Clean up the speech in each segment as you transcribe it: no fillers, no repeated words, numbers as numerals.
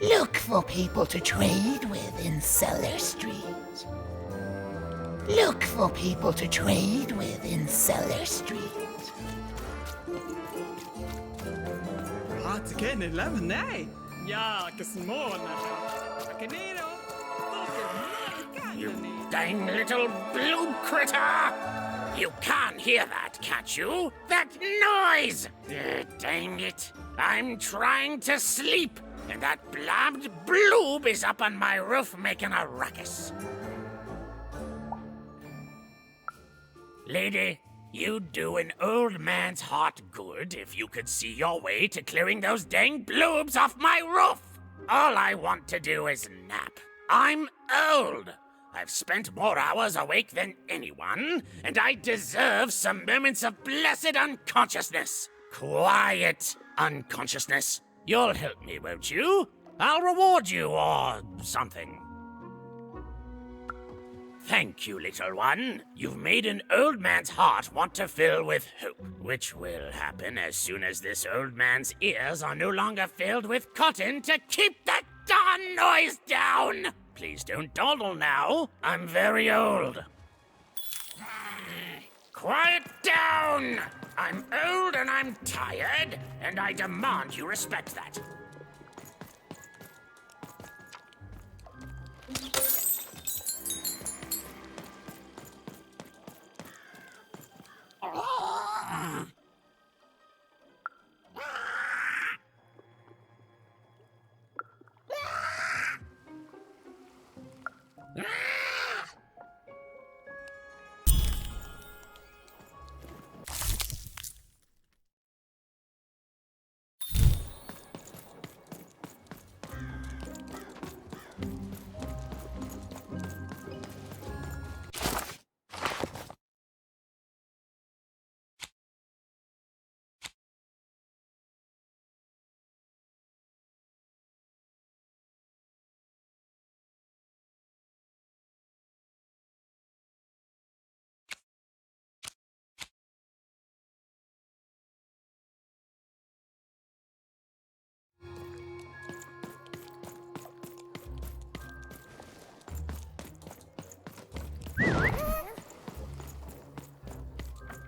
Look for people to trade with in Cellar Street. Look for people to trade with in Cellar Street. كان لبناي يا كسمونة كنيرو You dang little blue critter! You can't hear that, can't you? That noise! Dang it. I'm trying to sleep, and that blabbed bloob is up on my roof making a ruckus. Lady, you'd do an old man's heart good if you could see your way to clearing those dang bloobs off my roof. All I want to do is nap. I'm old. I've spent more hours awake than anyone, and I deserve some moments of blessed unconsciousness. Quiet unconsciousness. You'll help me, won't you? I'll reward you or something. Thank you, little one. You've made an old man's heart want to fill with hope, which will happen as soon as this old man's ears are no longer filled with cotton to keep that darn noise down. Please don't dawdle now. I'm very old. Quiet down! I'm old and I'm tired, and I demand you respect that.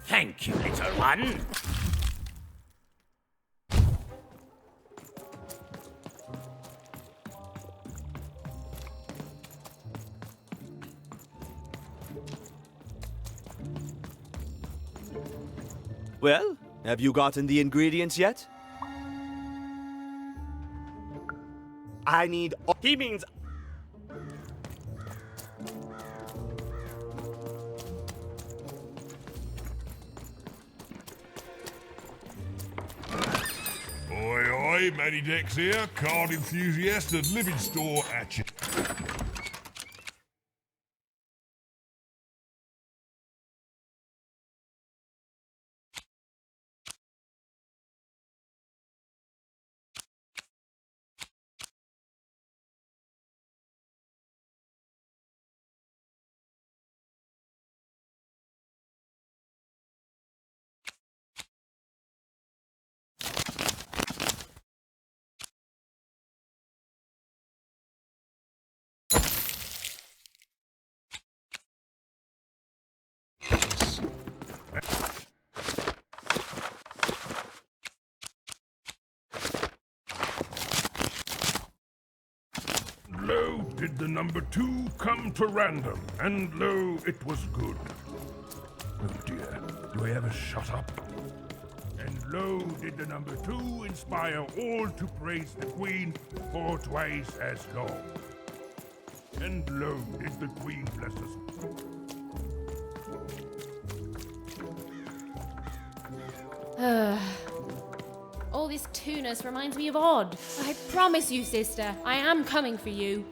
Thank you, little one. Well, have you gotten the ingredients yet? I need... He means... Oi, Matty Dex here, card enthusiast and living store at you. Lo, did the number 2 come to random, and lo, it was good. Oh dear, do I ever shut up? And lo, did the number 2 inspire all to praise the Queen for twice as long. And lo, did the Queen bless us. All this tunus reminds me of Odd. I promise you, sister, I am coming for you.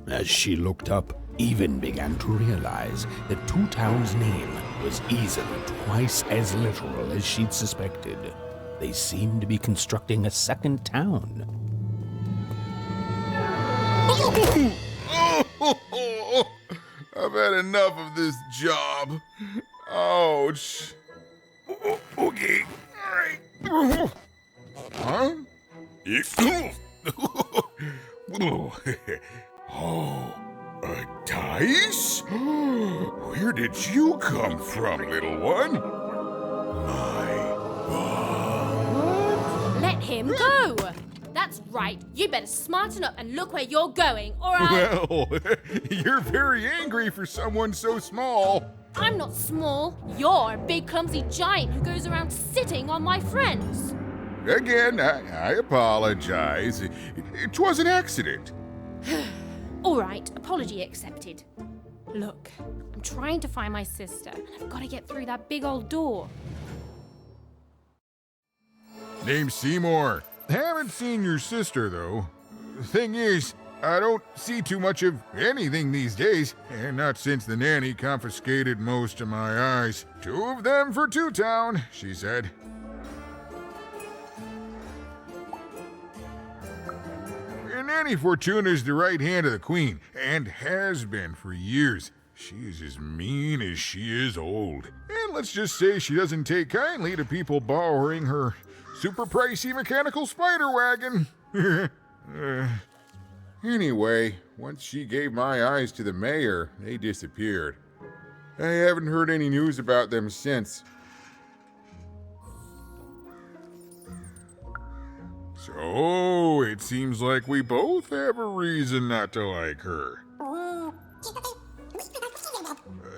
As she looked up, Even began to realize that Two Town's name was easily twice as literal as she'd suspected. They seemed to be constructing a second town. I've had enough of this job. Ouch. Okay. All right. Huh? Oh, a dice? Where did you come from, little one? My bum. Let him go! That's right. You better smarten up and look where you're going, or I'll... Well, you're very angry for someone so small. I'm not small. You're a big, clumsy giant who goes around sitting on my friends. Again, I apologize. It was an accident. All right, apology accepted. Look, I'm trying to find my sister, and I've got to get through that big old door. Name's Seymour. Haven't seen your sister, though. Thing is, I don't see too much of anything these days, and not since the nanny confiscated most of my eyes. 2 of them for Two Town, she said. Nanny Fortuna's the right hand of the Queen, and has been for years. She is as mean as she is old. And let's just say she doesn't take kindly to people borrowing her super pricey mechanical spider wagon. Anyway, once she gave my eyes to the mayor, they disappeared. I haven't heard any news about them since. So, it seems like we both have a reason not to like her.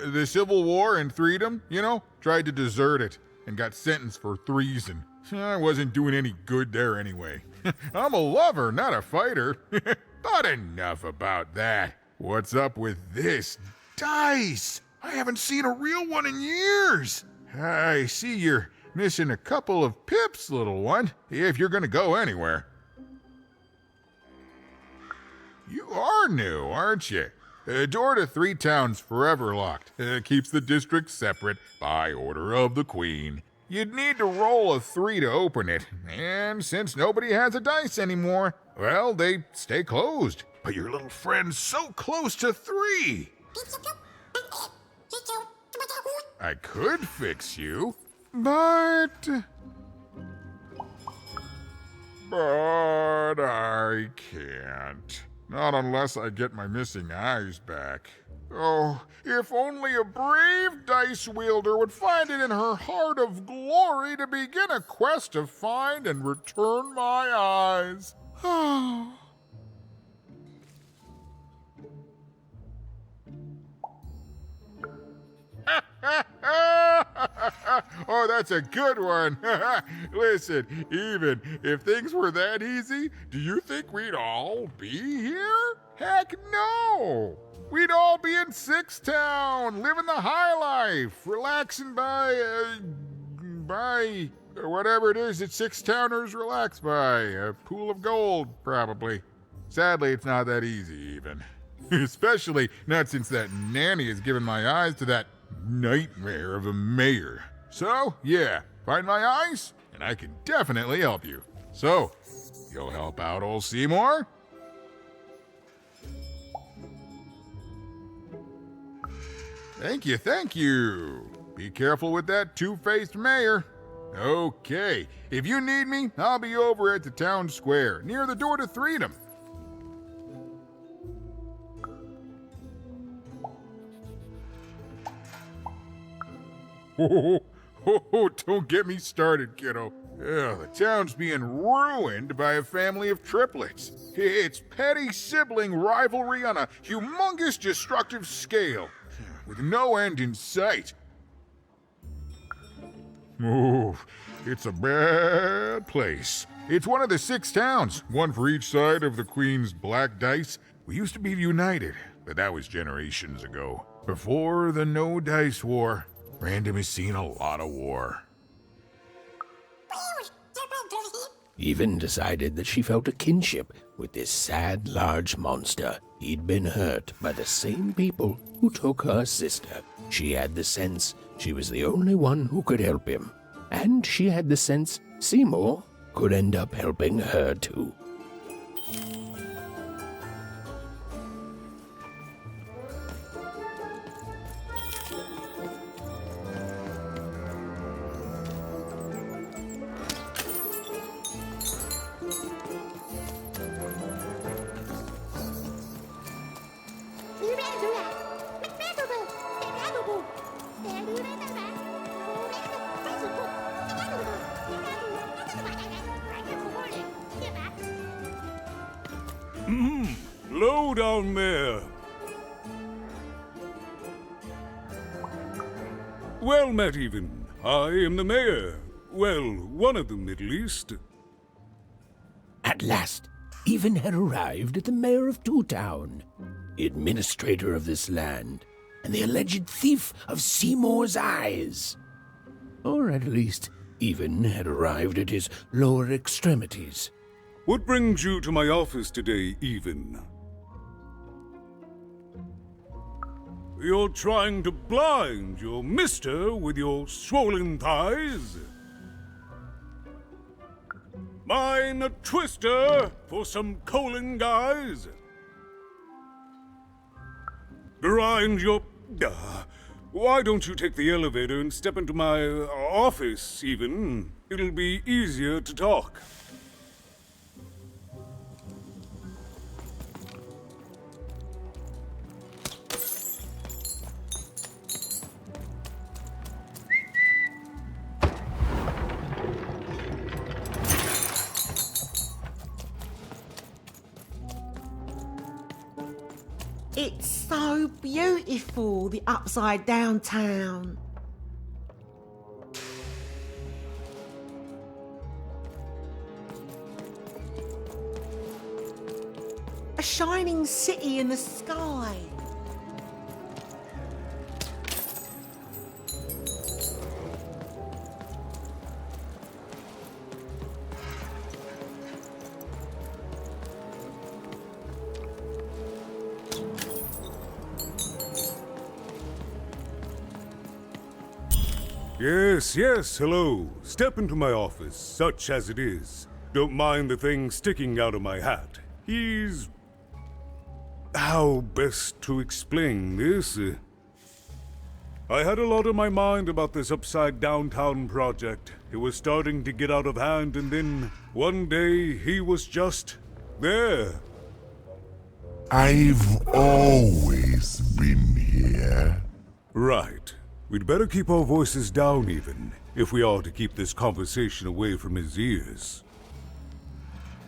The Civil War and freedom, tried to desert it and got sentenced for treason. I wasn't doing any good there anyway. I'm a lover, not a fighter. But enough about that. What's up with this dice? I haven't seen a real one in years. I see you're missing a couple of pips, little one, if you're gonna go anywhere. You are new, aren't you? Door to Three Towns forever locked. Keeps the district separate by order of the Queen. You'd need to roll a 3 to open it, and since nobody has a dice anymore, well, they stay closed. But your little friend's so close to 3. I could fix you, but I can't. Not unless I get my missing eyes back. Oh, if only a brave dice wielder would find it in her heart of glory to begin a quest to find and return my eyes. Oh. Oh, that's a good one. Listen, even if things were that easy, do you think we'd all be here? Heck no! We'd all be in Town, living the high life, relaxing by whatever it is that Towners relax by. A pool of gold, probably. Sadly, it's not that easy, even. Especially not since that nanny has given my eyes to that nightmare of a mayor. So, yeah, find my eyes, and I can definitely help you. So, you'll help out old Seymour? Thank you, thank you. Be careful with that two-faced mayor. Okay, if you need me, I'll be over at the town square, near the door to Freedom. Oh, don't get me started, kiddo. The town's being ruined by a family of triplets. It's petty sibling rivalry on a humongous destructive scale, with no end in sight. Oh, it's a bad place. It's one of the 6 towns, one for each side of the Queen's black dice. We used to be united, but that was generations ago. Before the No Dice War, Random has seen a lot of war. Even decided that she felt a kinship with this sad, large monster. He'd been hurt by the same people who took her sister. She had the sense she was the only one who could help him. And she had the sense Seymour could end up helping her too. Low down there. Well met, even. I am the mayor. Well, one of them, at least. At last, Even had arrived at the mayor of Two Town, the administrator of this land, and the alleged thief of Seymour's eyes. Or at least, Even had arrived at his lower extremities. What brings you to my office today, Even? You're trying to blind your mister with your swollen thighs? Mine a twister for some colon guys? Grind your... why don't you take the elevator and step into my office, Even? It'll be easier to talk. It's so beautiful, the upside down town. A shining city in the sky. Yes, hello. Step into my office, such as it is. Don't mind the thing sticking out of my hat. He's... how best to explain this? I had a lot on my mind about this upside downtown project. It was starting to get out of hand, and then one day he was just there. I've always been here. Right. We'd better keep our voices down, Even, if we are to keep this conversation away from his ears.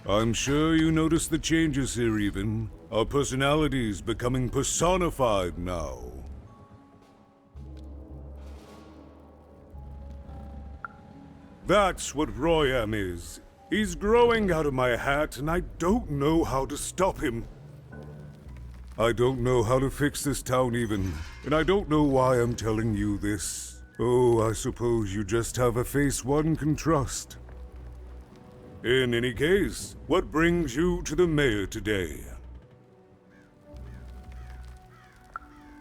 I'm sure you noticed the changes here, Even. Our personalities becoming personified now. That's what Royam is. He's growing out of my hat, and I don't know how to stop him. I don't know how to fix this town, Even, and I don't know why I'm telling you this. Oh, I suppose you just have a face one can trust. In any case, what brings you to the mayor today?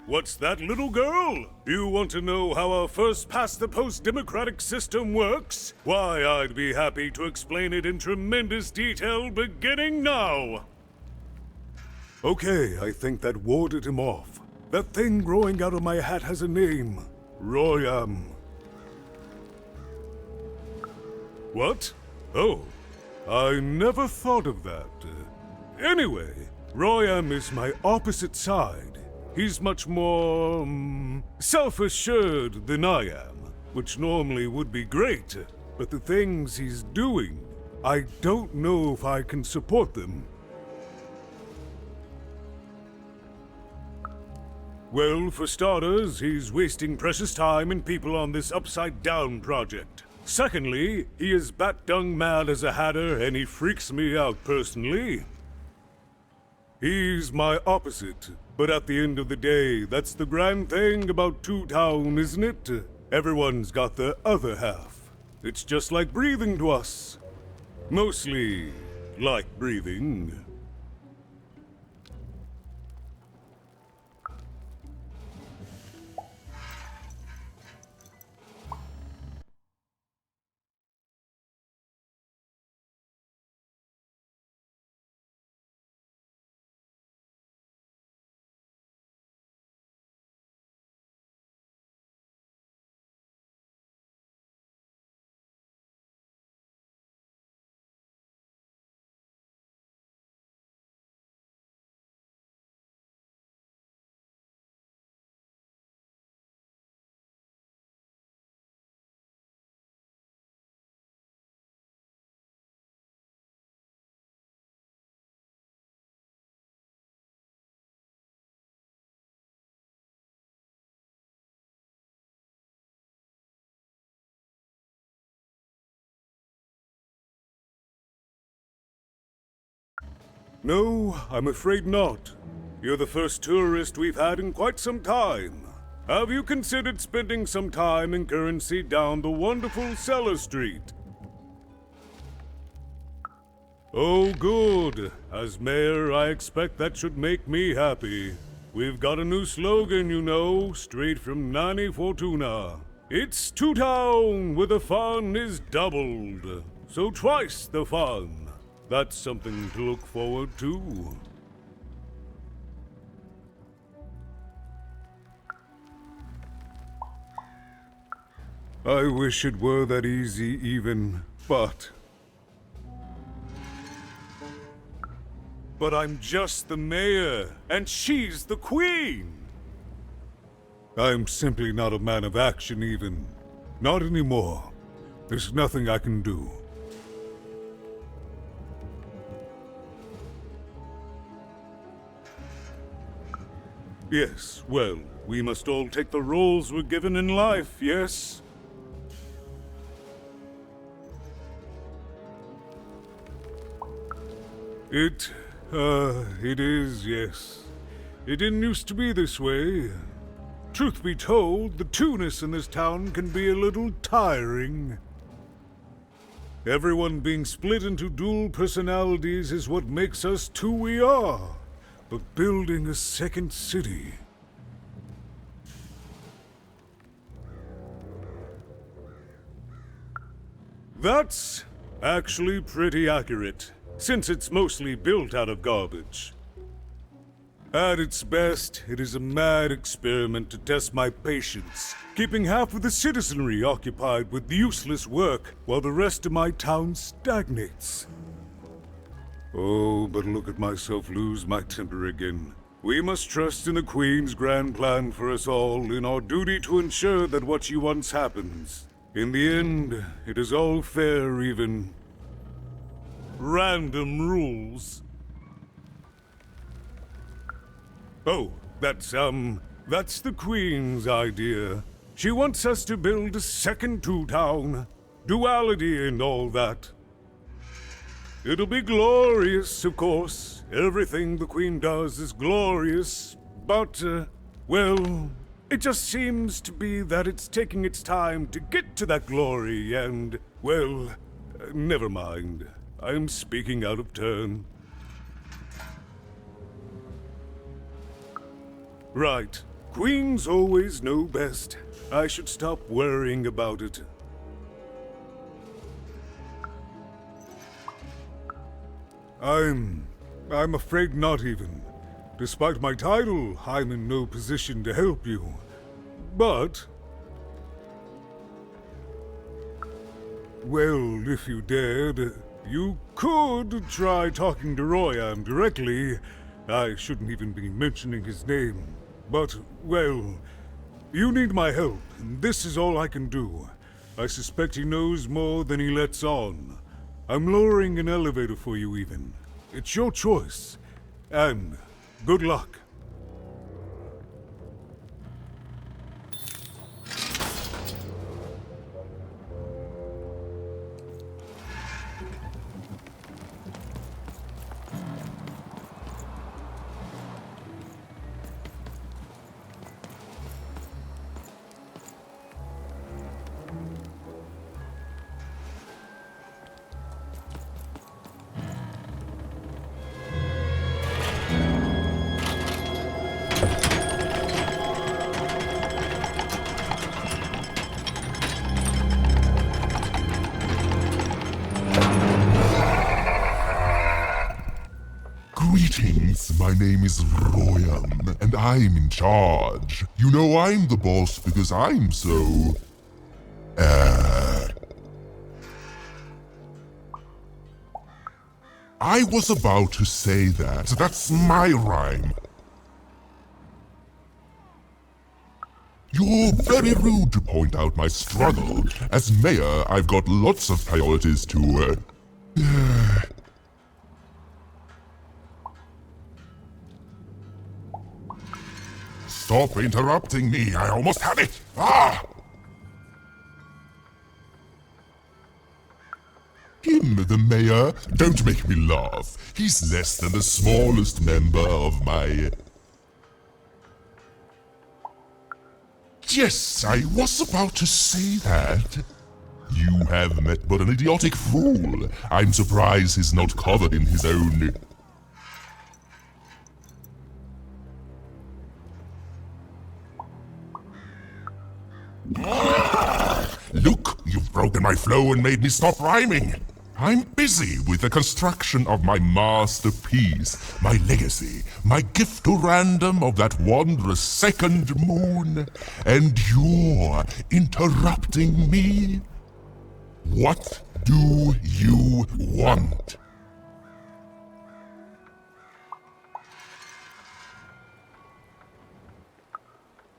What's that, little girl? You want to know how our first-past-the-post democratic system works? Why, I'd be happy to explain it in tremendous detail beginning now. Okay, I think that warded him off. That thing growing out of my hat has a name. Royam. What? Oh, I never thought of that. Anyway, Royam is my opposite side. He's much more, self-assured than I am, which normally would be great, but the things he's doing, I don't know if I can support them. Well, for starters, he's wasting precious time and people on this upside-down project. Secondly, he is bat-dung mad as a hatter, and he freaks me out personally. He's my opposite, but at the end of the day, that's the grand thing about Two Town, isn't it? Everyone's got their other half. It's just like breathing to us. Mostly like breathing. No, I'm afraid not. You're the first tourist we've had in quite some time. Have you considered spending some time in currency down the wonderful Cellar Street? Oh, good. As mayor, I expect that should make me happy. We've got a new slogan, you know, straight from Nani Fortuna. It's Two Town where the fun is doubled. So twice the fun. That's something to look forward to. I wish it were that easy even, but I'm just the mayor, and she's the queen! I'm simply not a man of action even. Not anymore. There's nothing I can do. Yes, well, we must all take the roles we're given in life, yes? It is, yes. It didn't used to be this way. Truth be told, the two-ness in this town can be a little tiring. Everyone being split into dual personalities is what makes us who we are. But building a second city... That's actually pretty accurate, since it's mostly built out of garbage. At its best, it is a mad experiment to test my patience, keeping half of the citizenry occupied with useless work while the rest of my town stagnates. Oh, but look at myself lose my temper again. We must trust in the Queen's grand plan for us all, in our duty to ensure that what she wants happens. In the end, it is all fair, even. Random rules. Oh, that's the Queen's idea. She wants us to build a second Two-Town. Duality and all that. It'll be glorious, of course. Everything the Queen does is glorious. But, well, it just seems to be that it's taking its time to get to that glory and, well, never mind. I'm speaking out of turn. Right. Queens always know best. I should stop worrying about it. I'm afraid not even. Despite my title, I'm in no position to help you. But... well, if you dared, you could try talking to Royan directly. I shouldn't even be mentioning his name. But, well, you need my help, and this is all I can do. I suspect he knows more than he lets on. I'm lowering an elevator for you even. It's your choice. And good luck. Greetings, my name is Royan, and I'm in charge. You know I'm the boss because I'm so... I was about to say that. That's my rhyme. You're very rude to point out my struggle. As mayor, I've got lots of priorities to... Stop interrupting me, I almost had it! Ah! Him, the The mayor? Don't make me laugh. He's less than the smallest member of my... Yes, I was about to say that. You have met but an idiotic fool. I'm surprised he's not covered in his own... Look, you've broken my flow and made me stop rhyming. I'm busy with the construction of my masterpiece, my legacy, my gift to random of that wondrous second moon, and you're interrupting me? What do you want?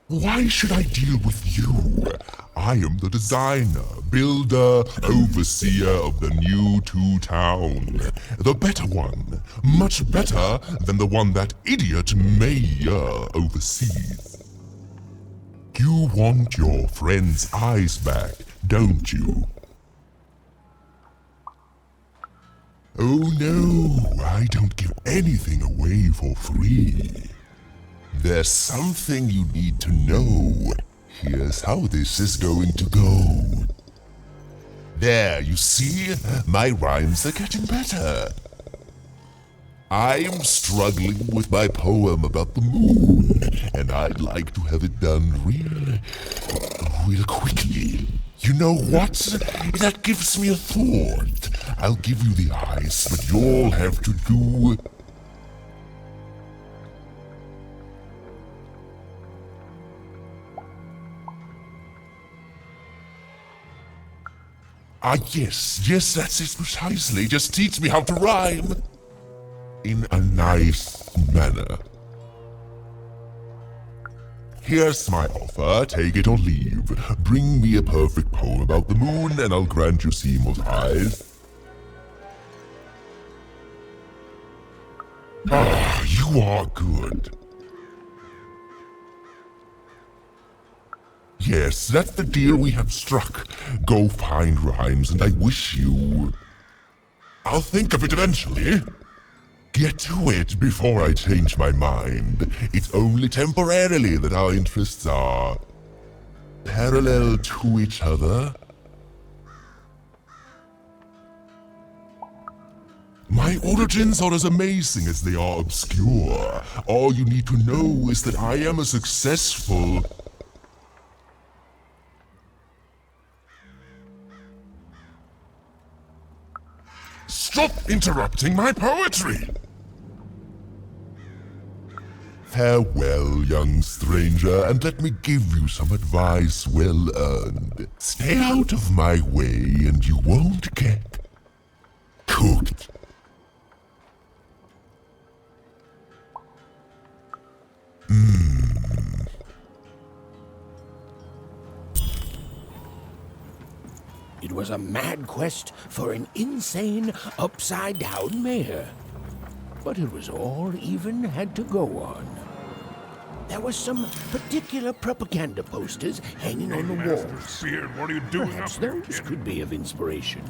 Why should I deal with you? I am the designer, builder, overseer of the new town. The better one. Much better than the one that idiot mayor oversees. You want your friend's eyes back, don't you? Oh no, I don't give anything away for free. There's something you need to know. Here's how this is going to go. There, you see? My rhymes are getting better. I'm struggling with my poem about the moon, and I'd like to have it done real quickly. You know what? That gives me a thought. I'll give you the eyes, but you'll have to do... yes, that's it precisely. Just teach me how to rhyme. In a nice manner. Here's my offer, take it or leave. Bring me a perfect poem about the moon and I'll grant you Seymour's eyes. Ah, you are good. Yes, that's the deal we have struck. Go find rhymes and I wish you... I'll think of it eventually. Get to it before I change my mind. It's only temporarily that our interests are... parallel to each other. My origins are as amazing as they are obscure. All you need to know is that I am a successful... Stop interrupting my poetry! Farewell, young stranger, and let me give you some advice well earned. Stay out of my way and you won't get cooked. It was a mad quest for an insane, upside-down mayor. But it was all even had to go on. There were some particular propaganda posters hanging on the walls. Beard, what are you doing Perhaps up here, those kid? could be of inspiration.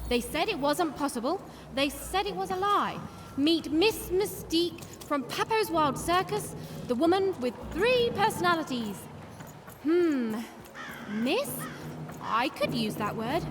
They said it wasn't possible. They said it was a lie. Meet Miss Mystique from Papo's Wild Circus, the woman with 3 personalities. Miss? I could use that word.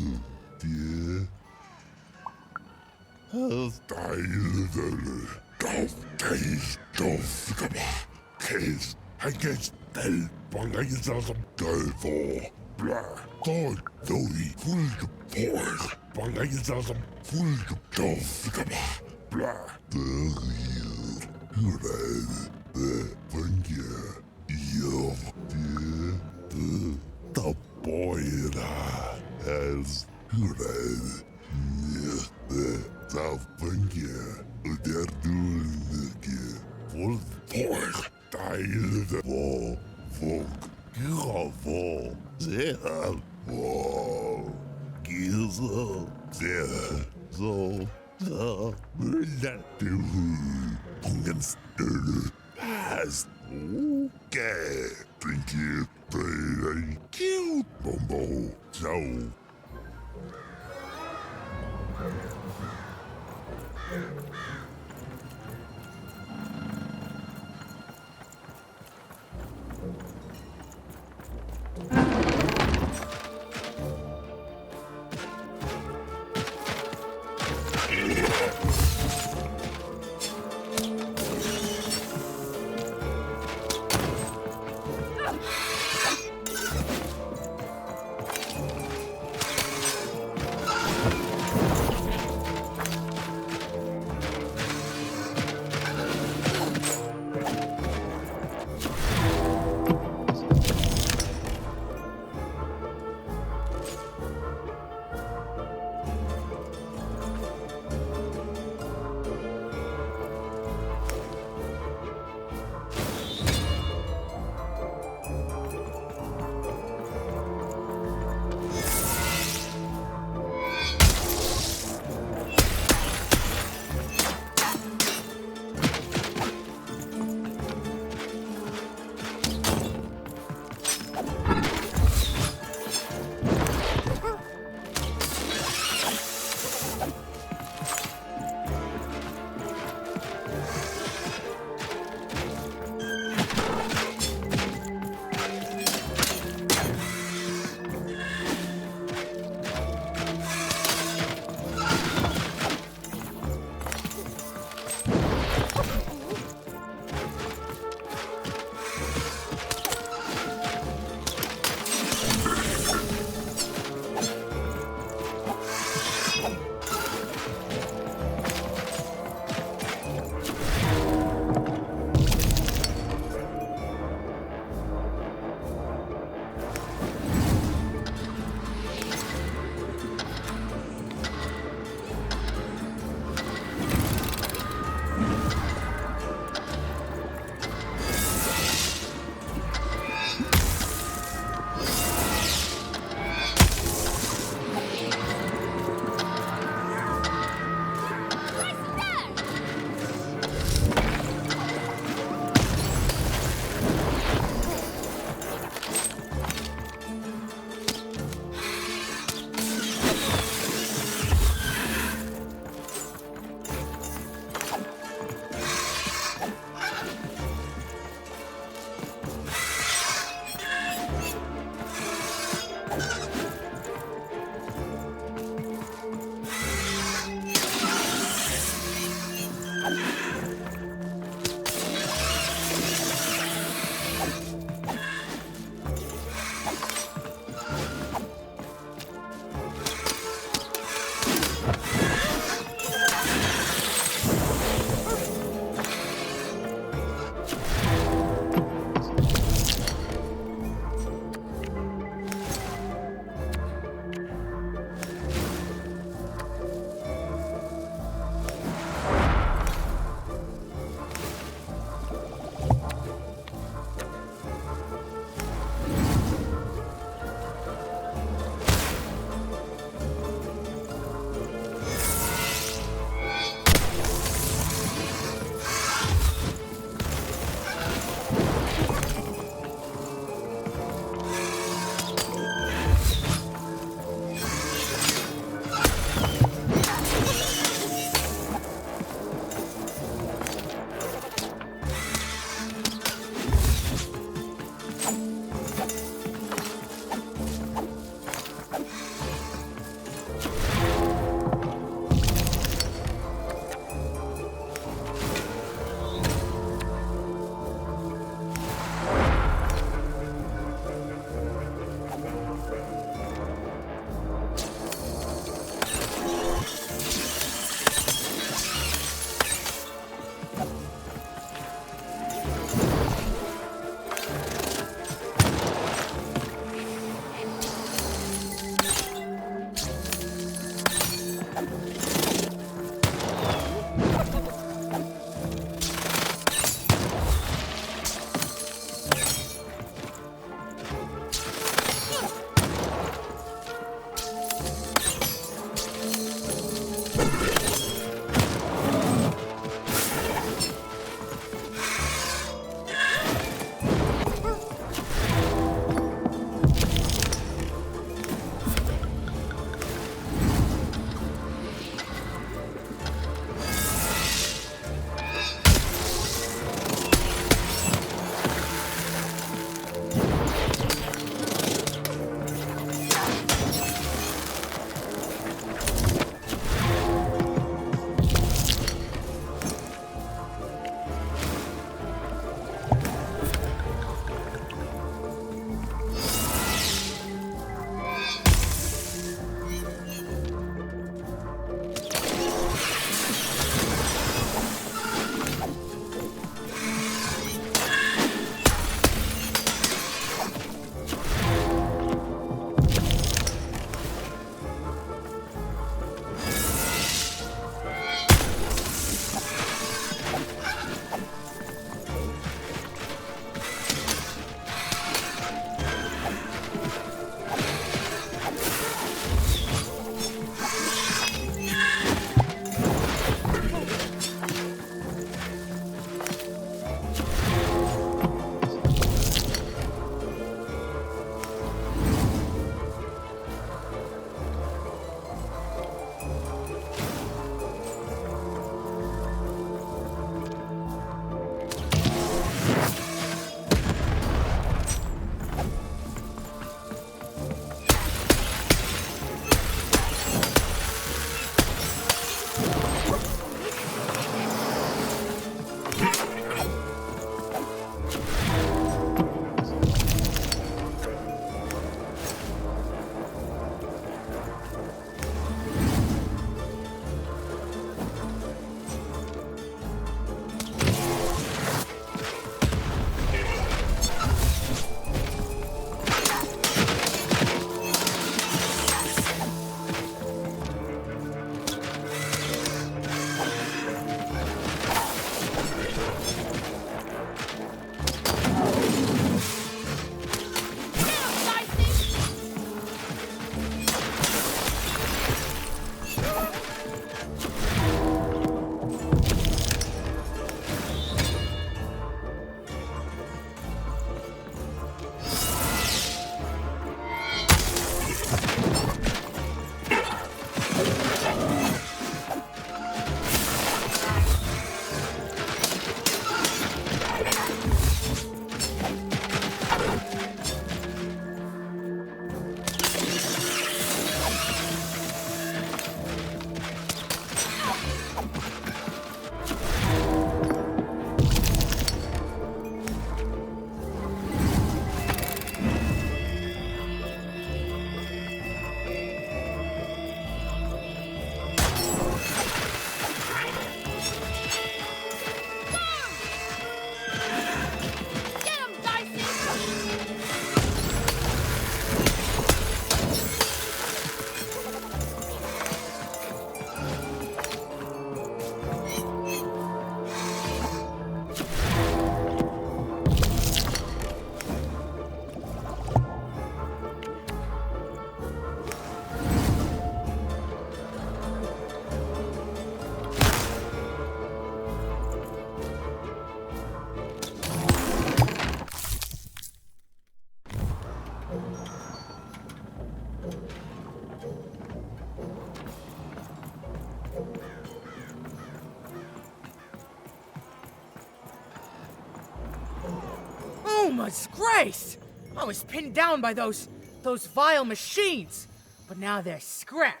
Oh, my grace! I was pinned down by those vile machines, but now they're scrap.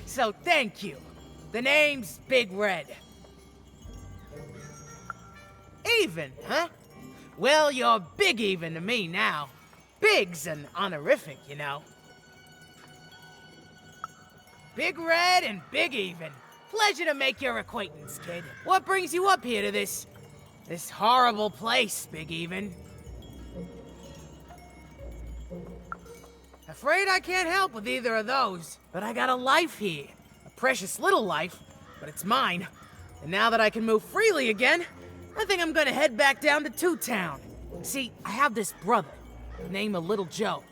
So thank you. The name's Big Red. Even, huh? Well, you're Big Even to me now. Big's an honorific, you know. Big Red and Big Even. Pleasure to make your acquaintance, kid. What brings you up here to this horrible place, Big Even? Afraid I can't help with either of those, but I got a life here. A precious little life, but it's mine. And now that I can move freely again, I think I'm gonna head back down to Two Town. See, I have this brother, named Little Joe.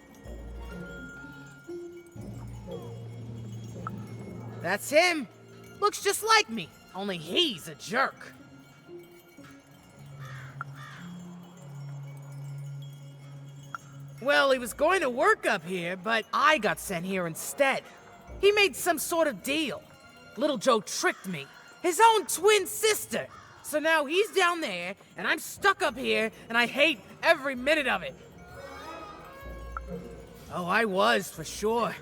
That's him. Looks just like me, only he's a jerk. Well, he was going to work up here, but I got sent here instead. He made some sort of deal. Little Joe tricked me. His own twin sister. So now he's down there, and I'm stuck up here, and I hate every minute of it. Oh, I was, for sure.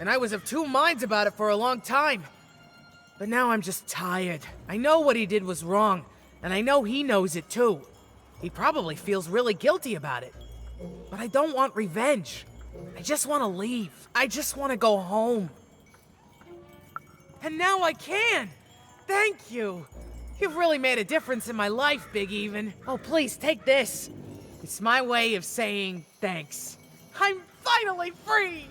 And I was of two minds about it for a long time. But now I'm just tired. I know what he did was wrong, and I know he knows it too. He probably feels really guilty about it. But I don't want revenge. I just want to leave. I just want to go home. And now I can! Thank you! You've really made a difference in my life, Big Even. Oh, please, take this. It's my way of saying thanks. I'm finally free!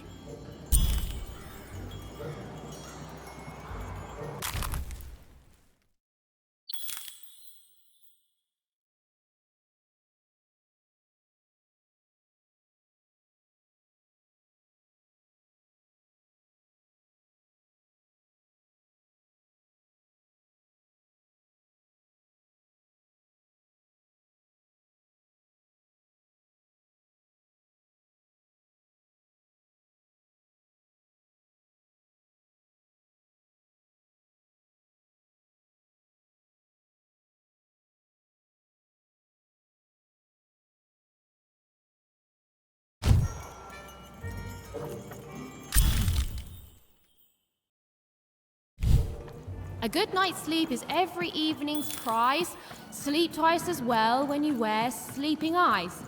A good night's sleep is every evening's prize. Sleep twice as well when you wear sleeping eyes.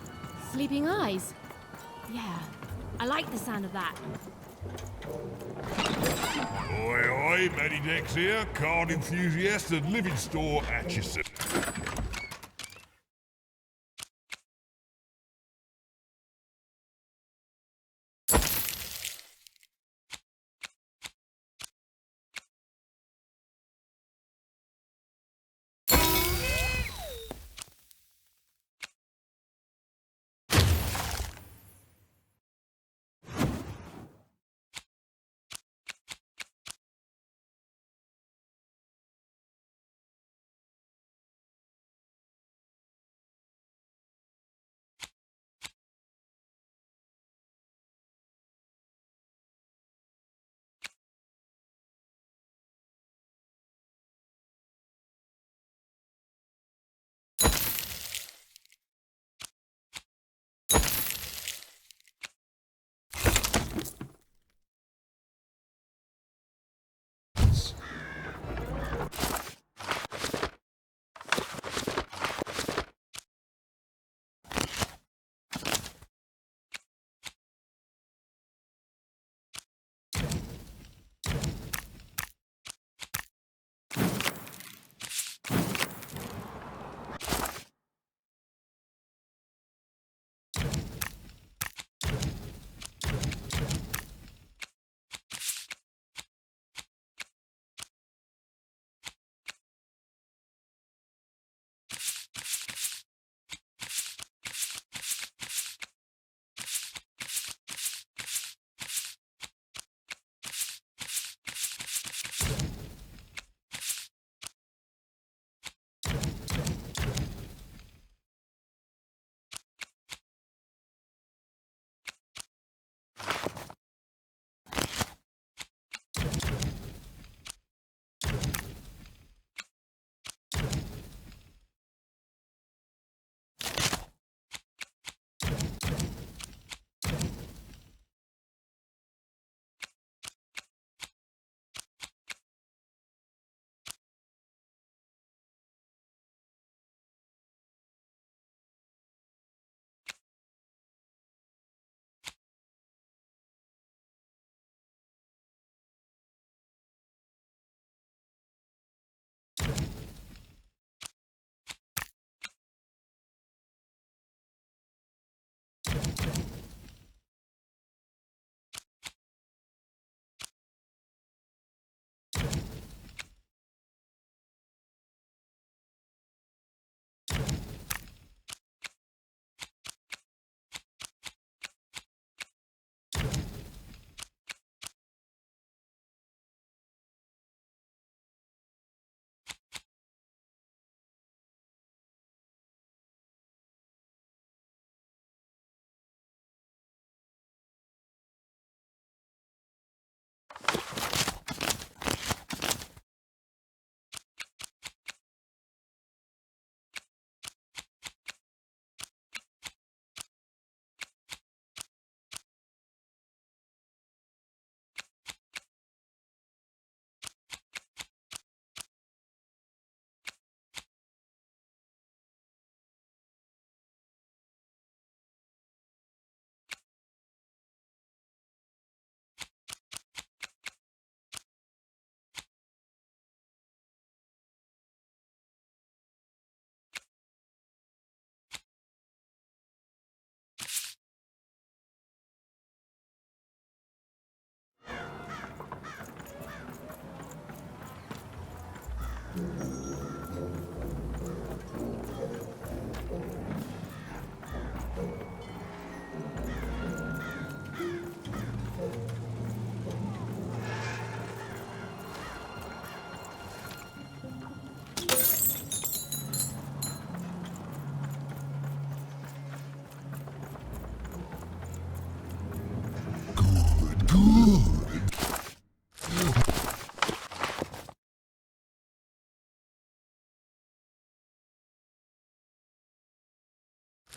Sleeping eyes? Yeah, I like the sound of that. Oi, oi, Matty Dex here, card enthusiast and living store at your service.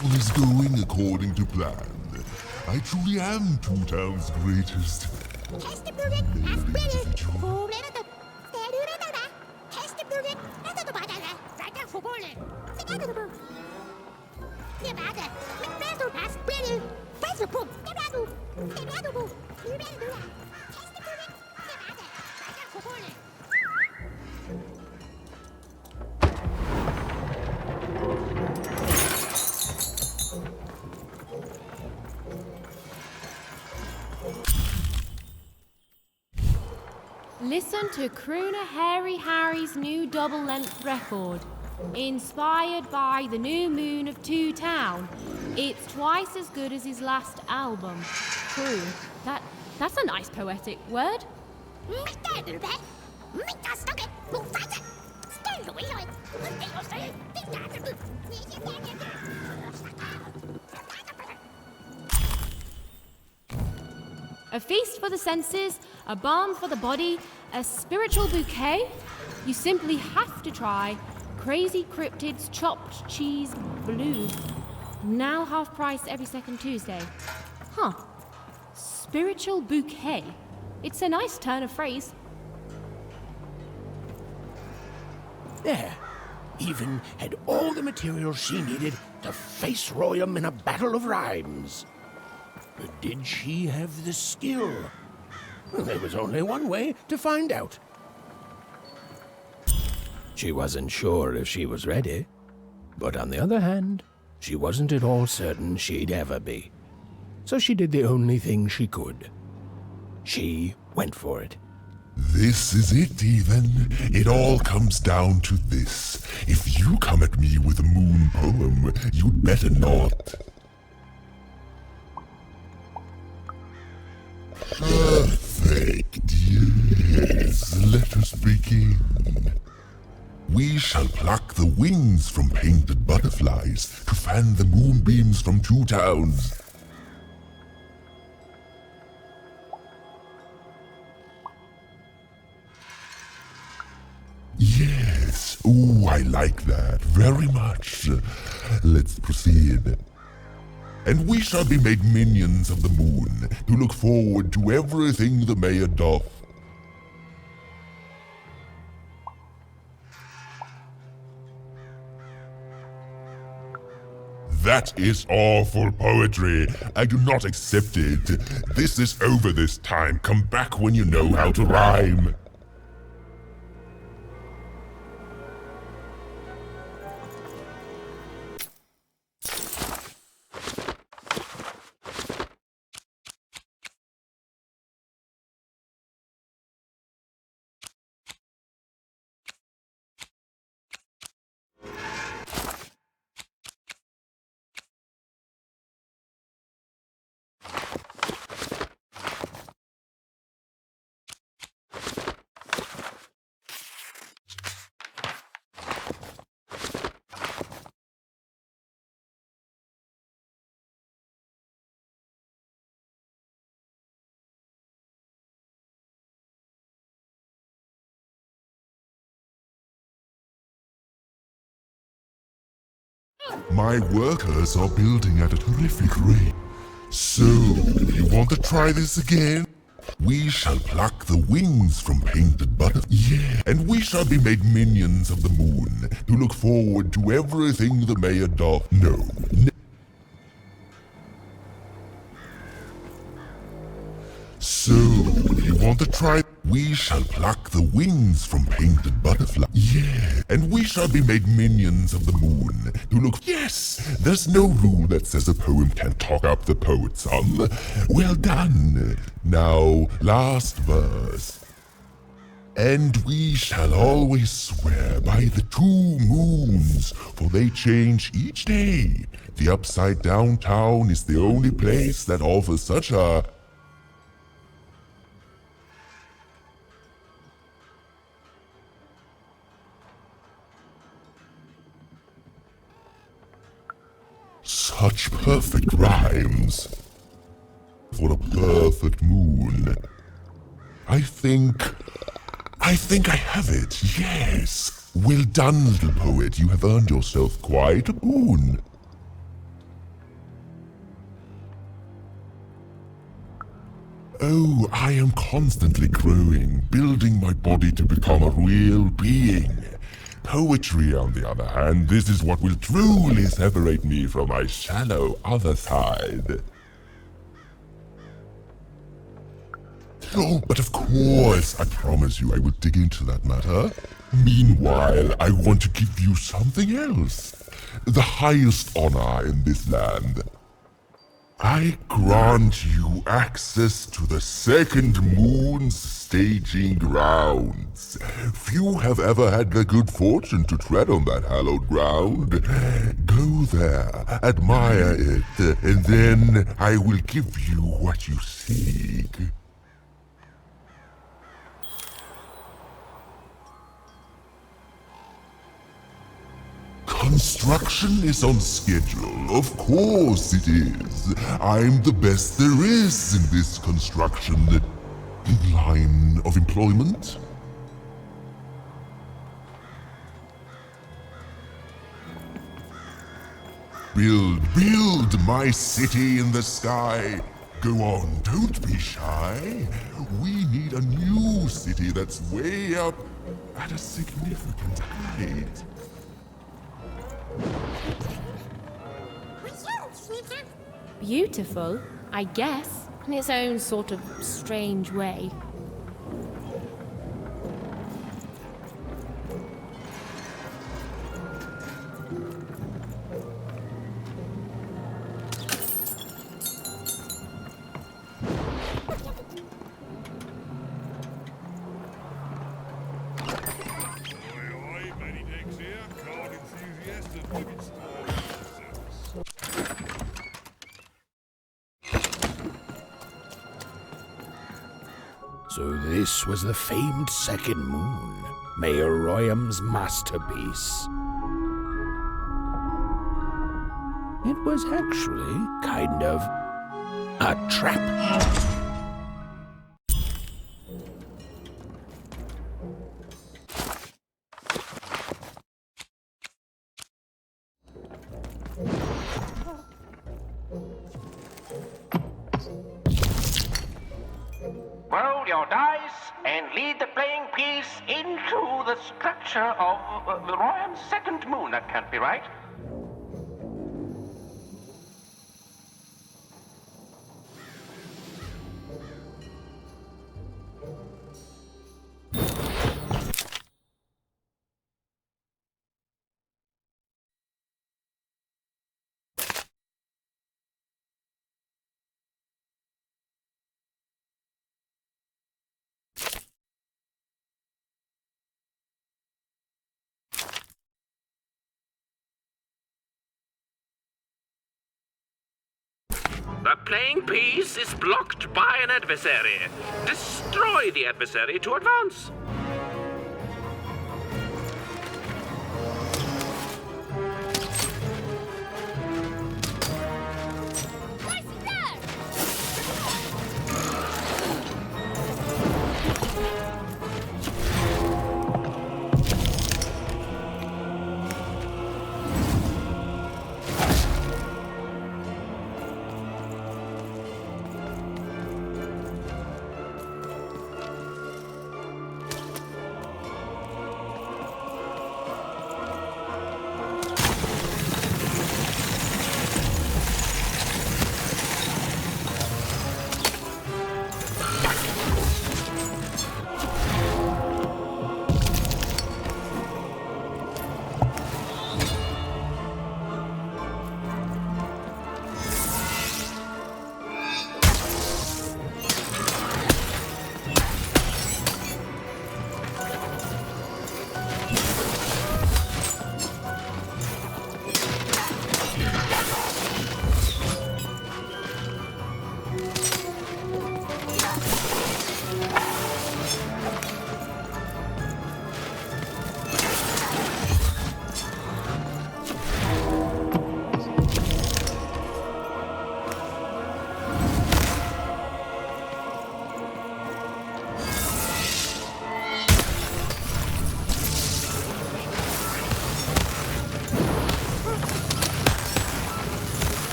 All is going according to plan. I truly am Two Town's greatest. Listen to crooner Hairy Harry's new double-length record. Inspired by the new moon of Two Town. It's twice as good as his last album. True. That's a nice poetic word. A feast for the senses, a balm for the body, a spiritual bouquet? You simply have to try Crazy Cryptid's Chopped Cheese Blue. Now half price every second Tuesday. Huh. Spiritual bouquet. It's a nice turn of phrase. There. Even had all the materials she needed to face Royam in a battle of rhymes. But did she have the skill? Well, there was only one way to find out. She wasn't sure if she was ready, but on the other hand, she wasn't at all certain she'd ever be. So she did the only thing she could. She went for it. This is it, even. It all comes down to this. If you come at me with a moon poem, you'd better not. Perfect, yes. Let us begin. We shall pluck the wings from painted butterflies to fan the moonbeams from Two Towns. Yes. Ooh, I like that very much. Let's proceed. And we shall be made minions of the moon to look forward to everything the mayor doth. That is awful poetry. I do not accept it. This is over this time. Come back when you know how to rhyme. My workers are building at a terrific rate. So, you want to try this again? We shall pluck the wings from painted butterflies. Yeah, and we shall be made minions of the moon to look forward to everything the mayor doth. No. So, you want to try? We shall pluck the wings from painted butterflies. Yeah, and we shall be made minions of the moon to look. Yes, there's no rule that says a poem can't talk up the poet some. Well done. Now, last verse. And we shall always swear by the 2 moons, for they change each day. The upside down town is the only place that offers such a... such perfect rhymes for a perfect moon. I think I have it, yes. Well done, little poet. You have earned yourself quite a boon. Oh, I am constantly growing, building my body to become a real being. Poetry, on the other hand, this is what will truly separate me from my shallow other side. Oh, but of course, I promise you I will dig into that matter. Meanwhile, I want to give you something else. The highest honor in this land. I grant you access to the second moon's staging grounds. Few have ever had the good fortune to tread on that hallowed ground. Go there, admire it, and then I will give you what you seek. Construction is on schedule. Of course it is. I'm the best there is in this construction line of employment. Build my city in the sky. Go on, don't be shy. We need a new city that's way up at a significant height. Beautiful, I guess, in its own sort of strange way. So this was the famed second moon, Mayor Royham's masterpiece. It was actually kind of a trap. Roll your dice and lead the playing piece into the structure of the Royham's second moon. That can't be right. The playing piece is blocked by an adversary. Destroy the adversary to advance.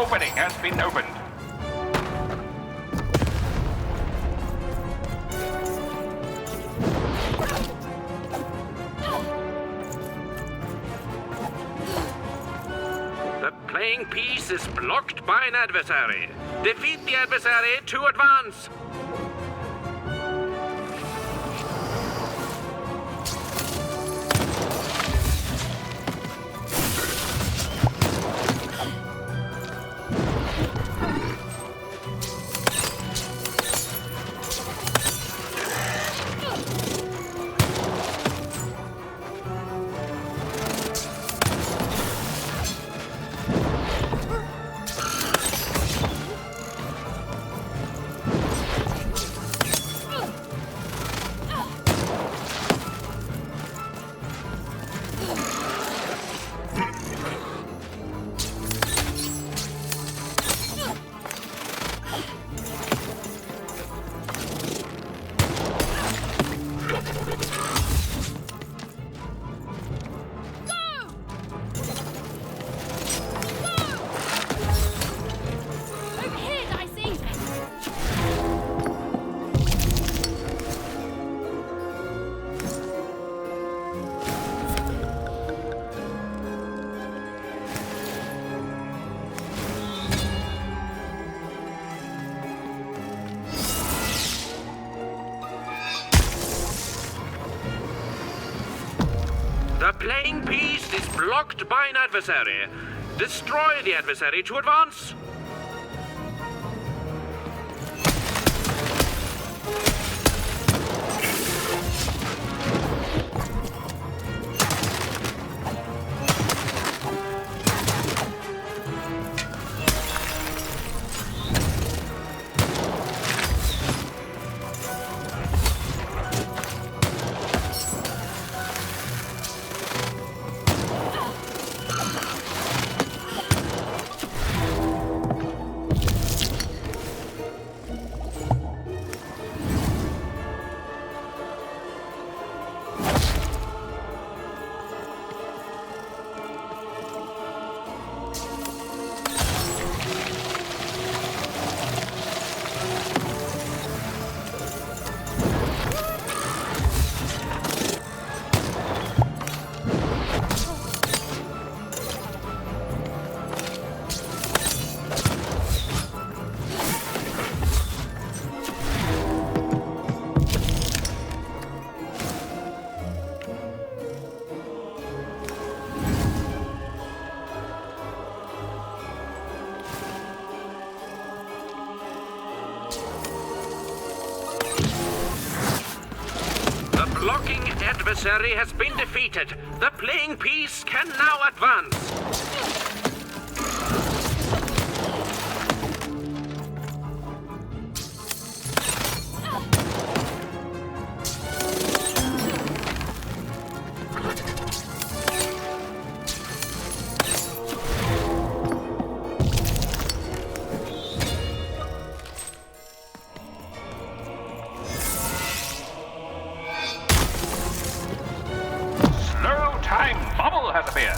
opening has been opened. The playing piece is blocked by an adversary. Defeat the adversary to advance. The playing piece is blocked by an adversary. Destroy the adversary to advance. The blocking adversary has been defeated. The playing piece can now advance. Bubble has appeared.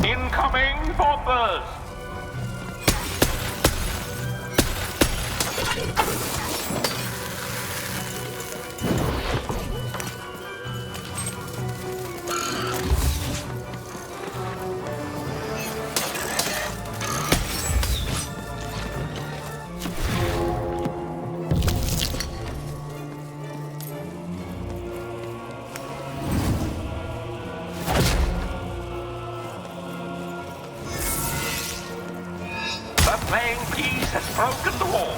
Incoming bombers! The playing piece has broken the wall.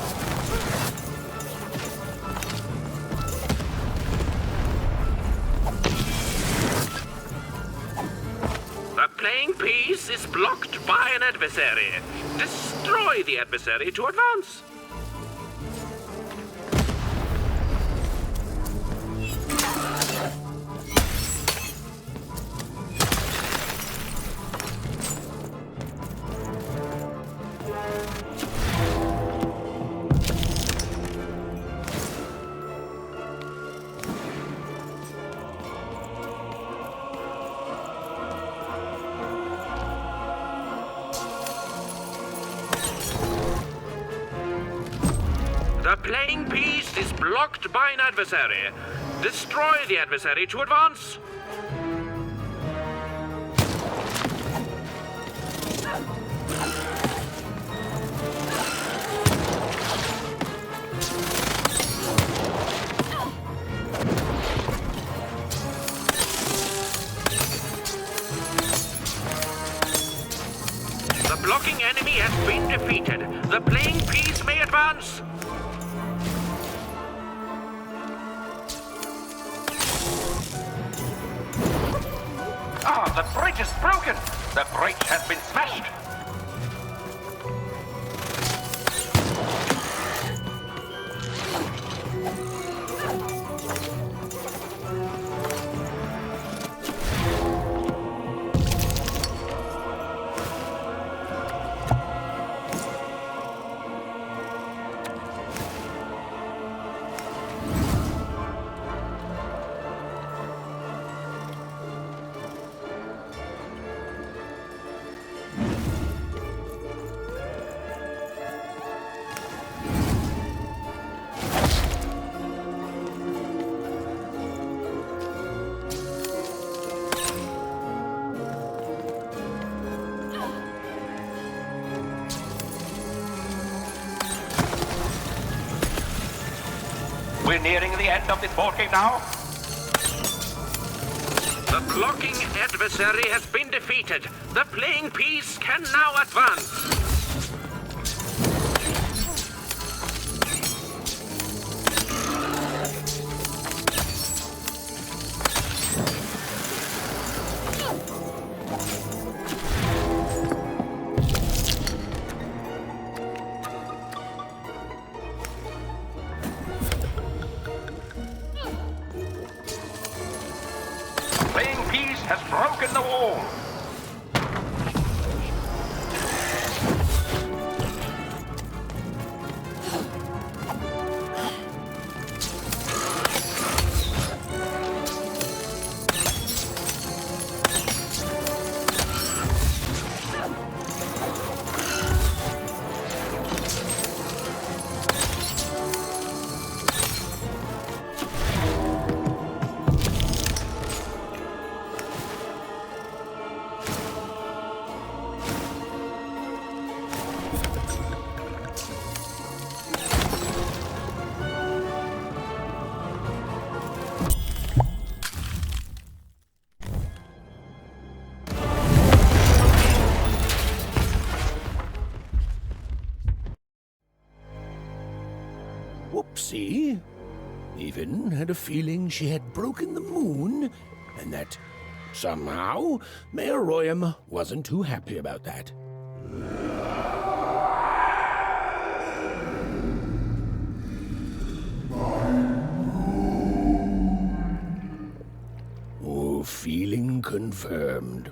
The playing piece is blocked by an adversary. Destroy the adversary to advance. playing piece is blocked by an adversary. Destroy the adversary to advance. The blocking enemy has been defeated. The playing piece may advance. Ah, the bridge is broken! The bridge has been smashed! We're nearing the end of this board game now. The blocking adversary has been defeated. The playing piece can now advance. Playing piece has broken the wall. Whoopsie. Even had a feeling she had broken the moon, and that somehow Mayor Royam wasn't too happy about that. Oh, feeling confirmed.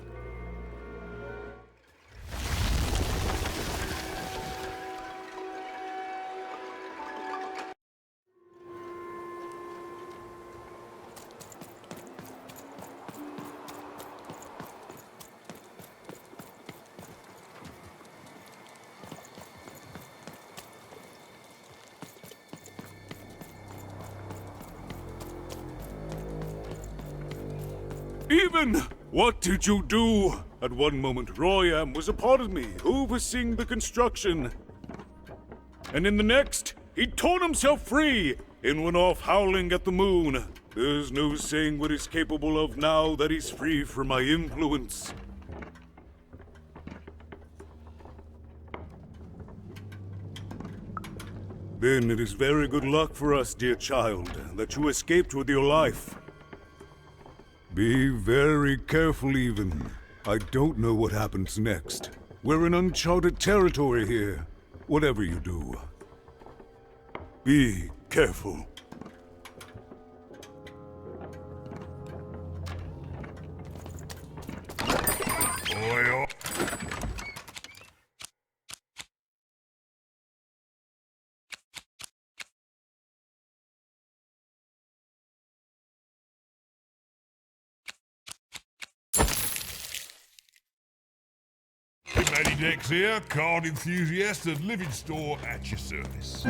Even! What did you do? At one moment, Royam was a part of me, overseeing the construction. And in the next, he torn himself free and went off howling at the moon. There's no saying what he's capable of now that he's free from my influence. Then it is very good luck for us, dear child, that you escaped with your life. Be very careful, even. I don't know what happens next. We're in uncharted territory here. Whatever you do, be careful. Paddy Dex here, card enthusiast and living store at your service.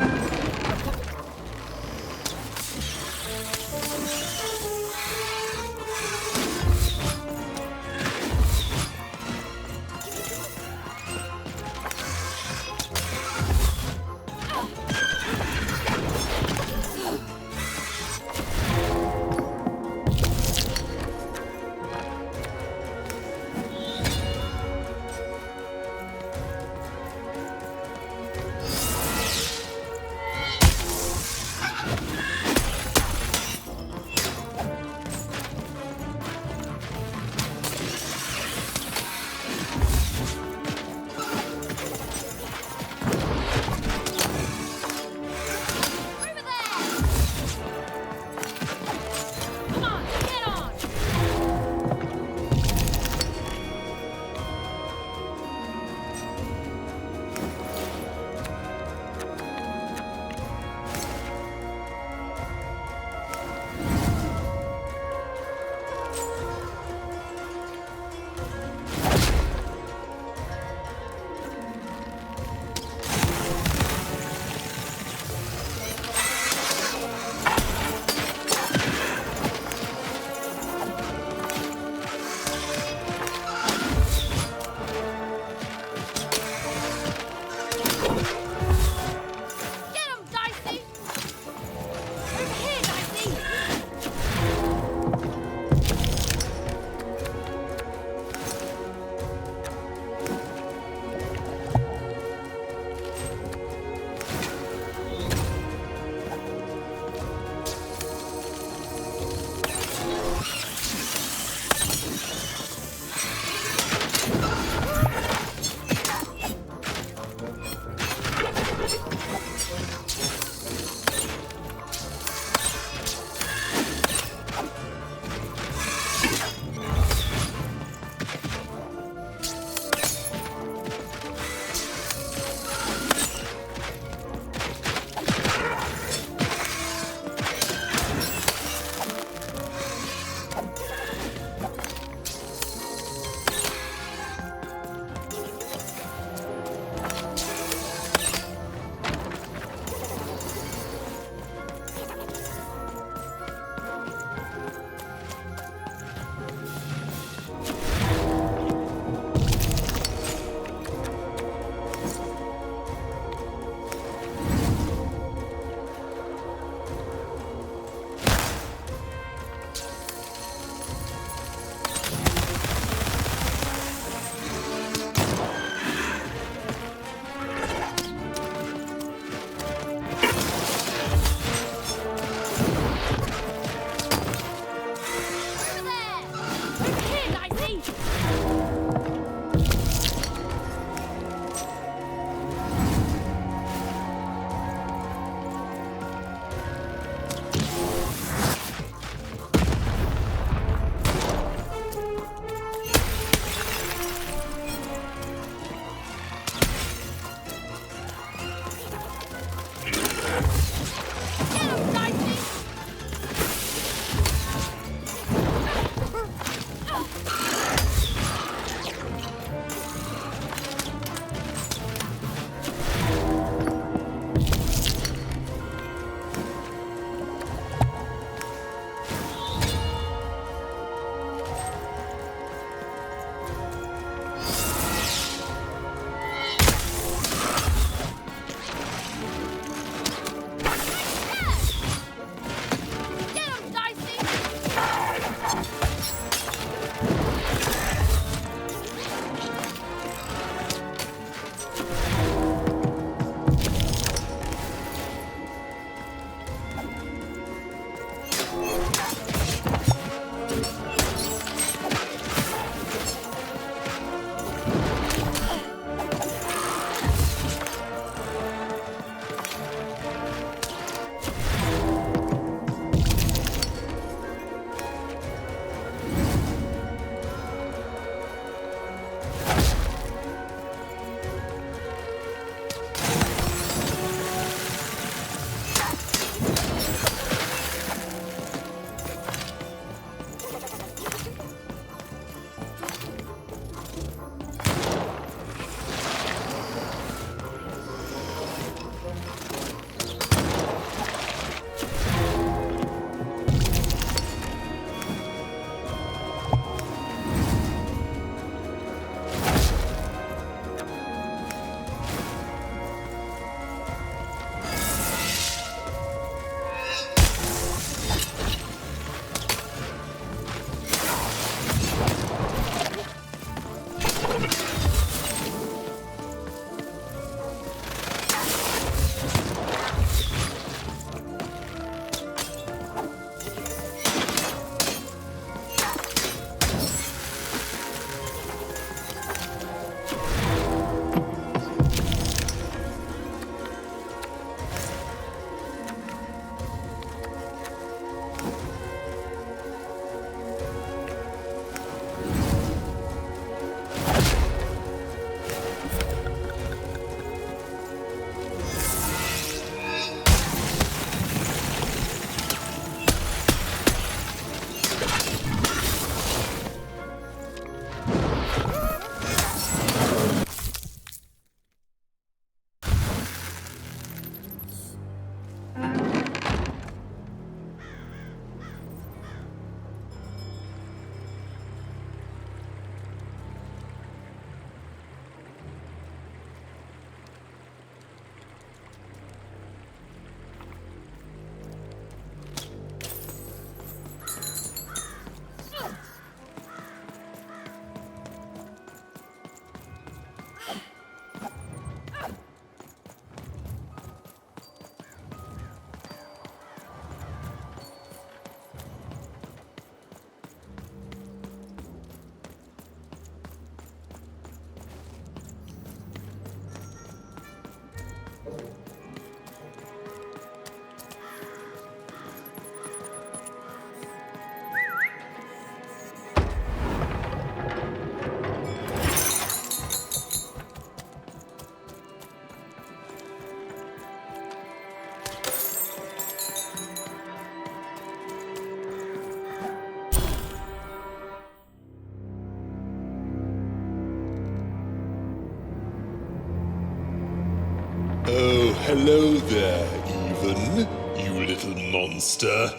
Hello there, Even, you little monster.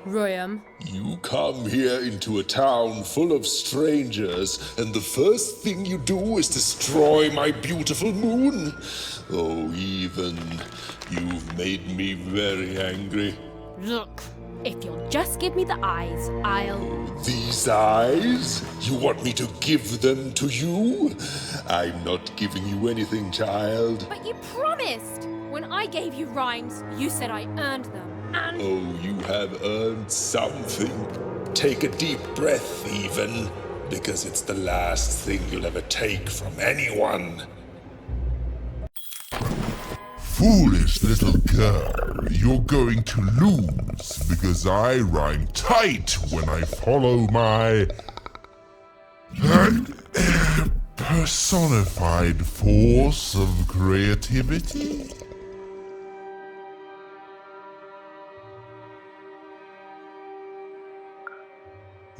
Royam. You come here into a town full of strangers, and the first thing you do is destroy my beautiful moon? Oh, Even, you've made me very angry. Look, if you'll just give me the eyes, I'll... These eyes? You want me to give them to you? I'm not giving you anything, child. But you promised! When I gave you rhymes, you said I earned them, and... Oh, you have earned something. Take a deep breath, Even, because it's the last thing you'll ever take from anyone. Foolish little girl, you're going to lose, because I rhyme tight when I follow my... personified force of creativity?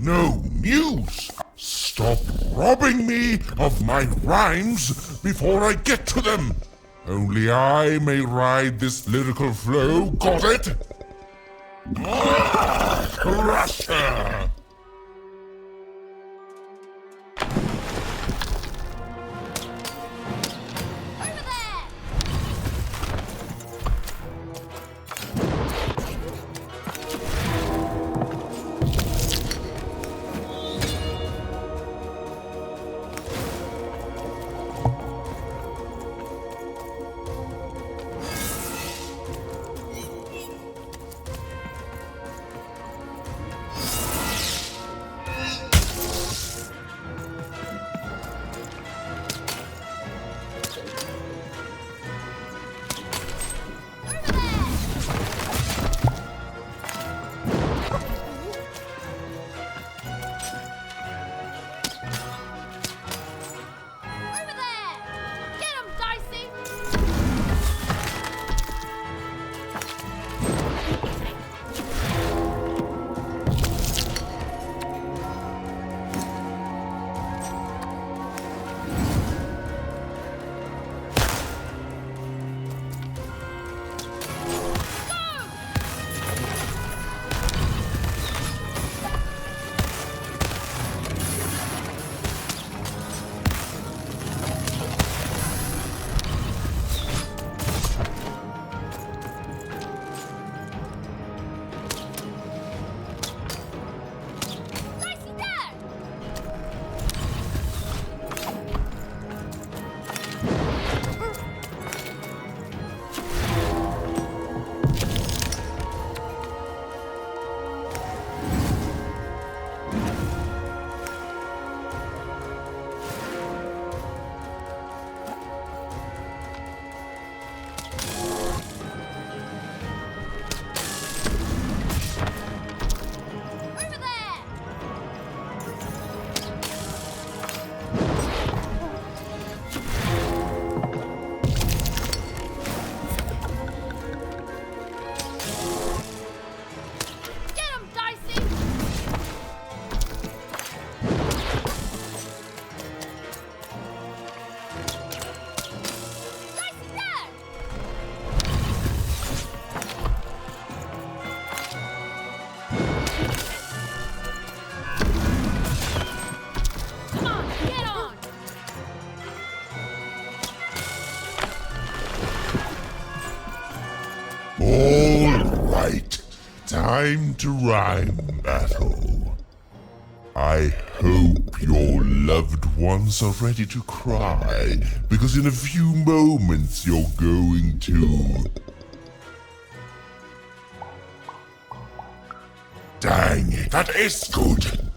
No, Muse! Stop robbing me of my rhymes before I get to them! Only I may ride this lyrical flow, got it? Crush her! Time to rhyme battle. I hope your loved ones are ready to cry, because in a few moments you're going to... Dang it, that is good!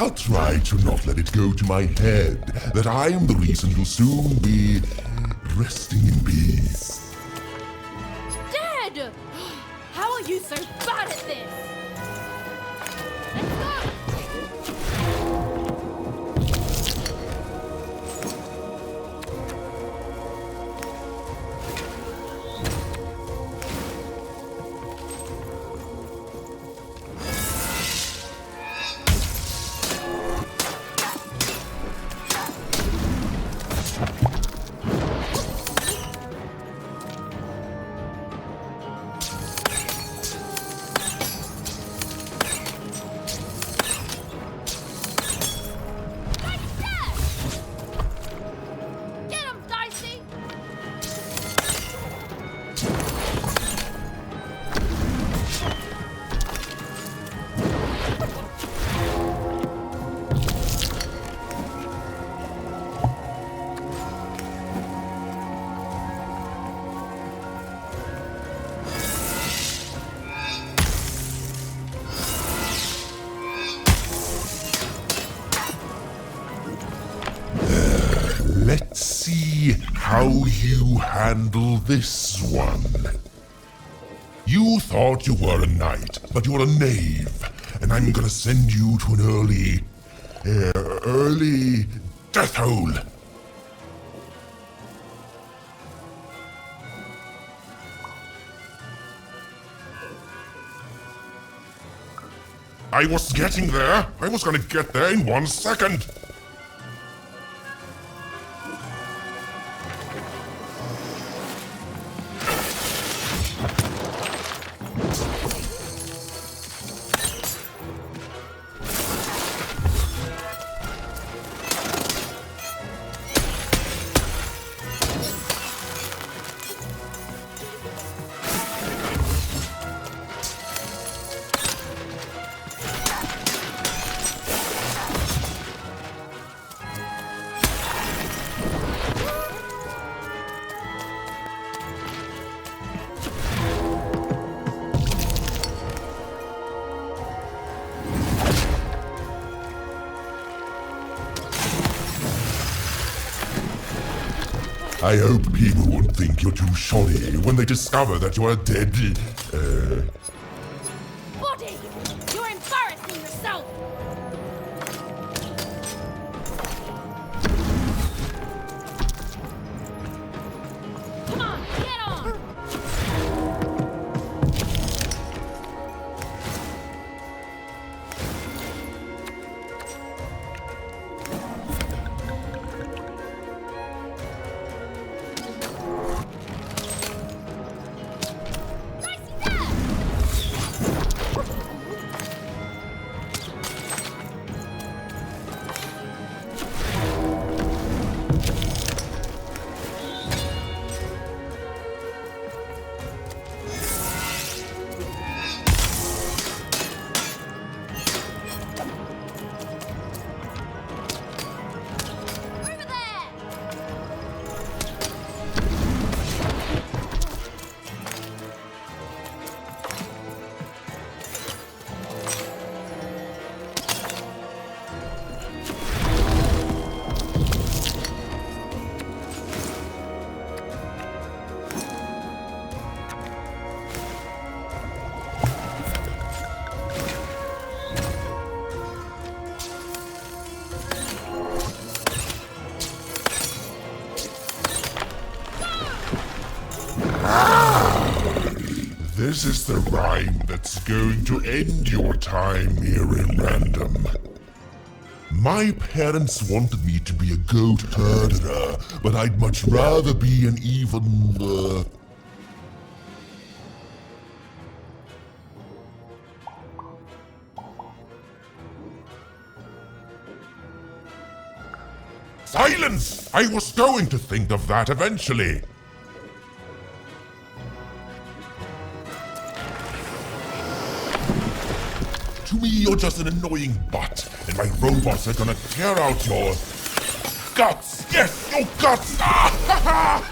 I'll try to not let it go to my head that I am the reason you'll soon be resting in peace. Dad! How are you so bad at this? Let's go! Let's see how you handle this one. You thought you were a knight, but you're a knave, and I'm gonna send you to an early death hole. I was getting there. I was gonna get there in 1 second. I hope people won't think you're too shoddy when they discover that you're dead, Body! You're embarrassing yourself! Come on, get on! This is the rhyme that's going to end your time here in Random. My parents wanted me to be a goat herder, but I'd much rather be an even, Silence! I was going to think of that eventually. To me, you're just an annoying butt, and my robots are gonna tear out your guts! Yes, your guts! Ah, ha, ha!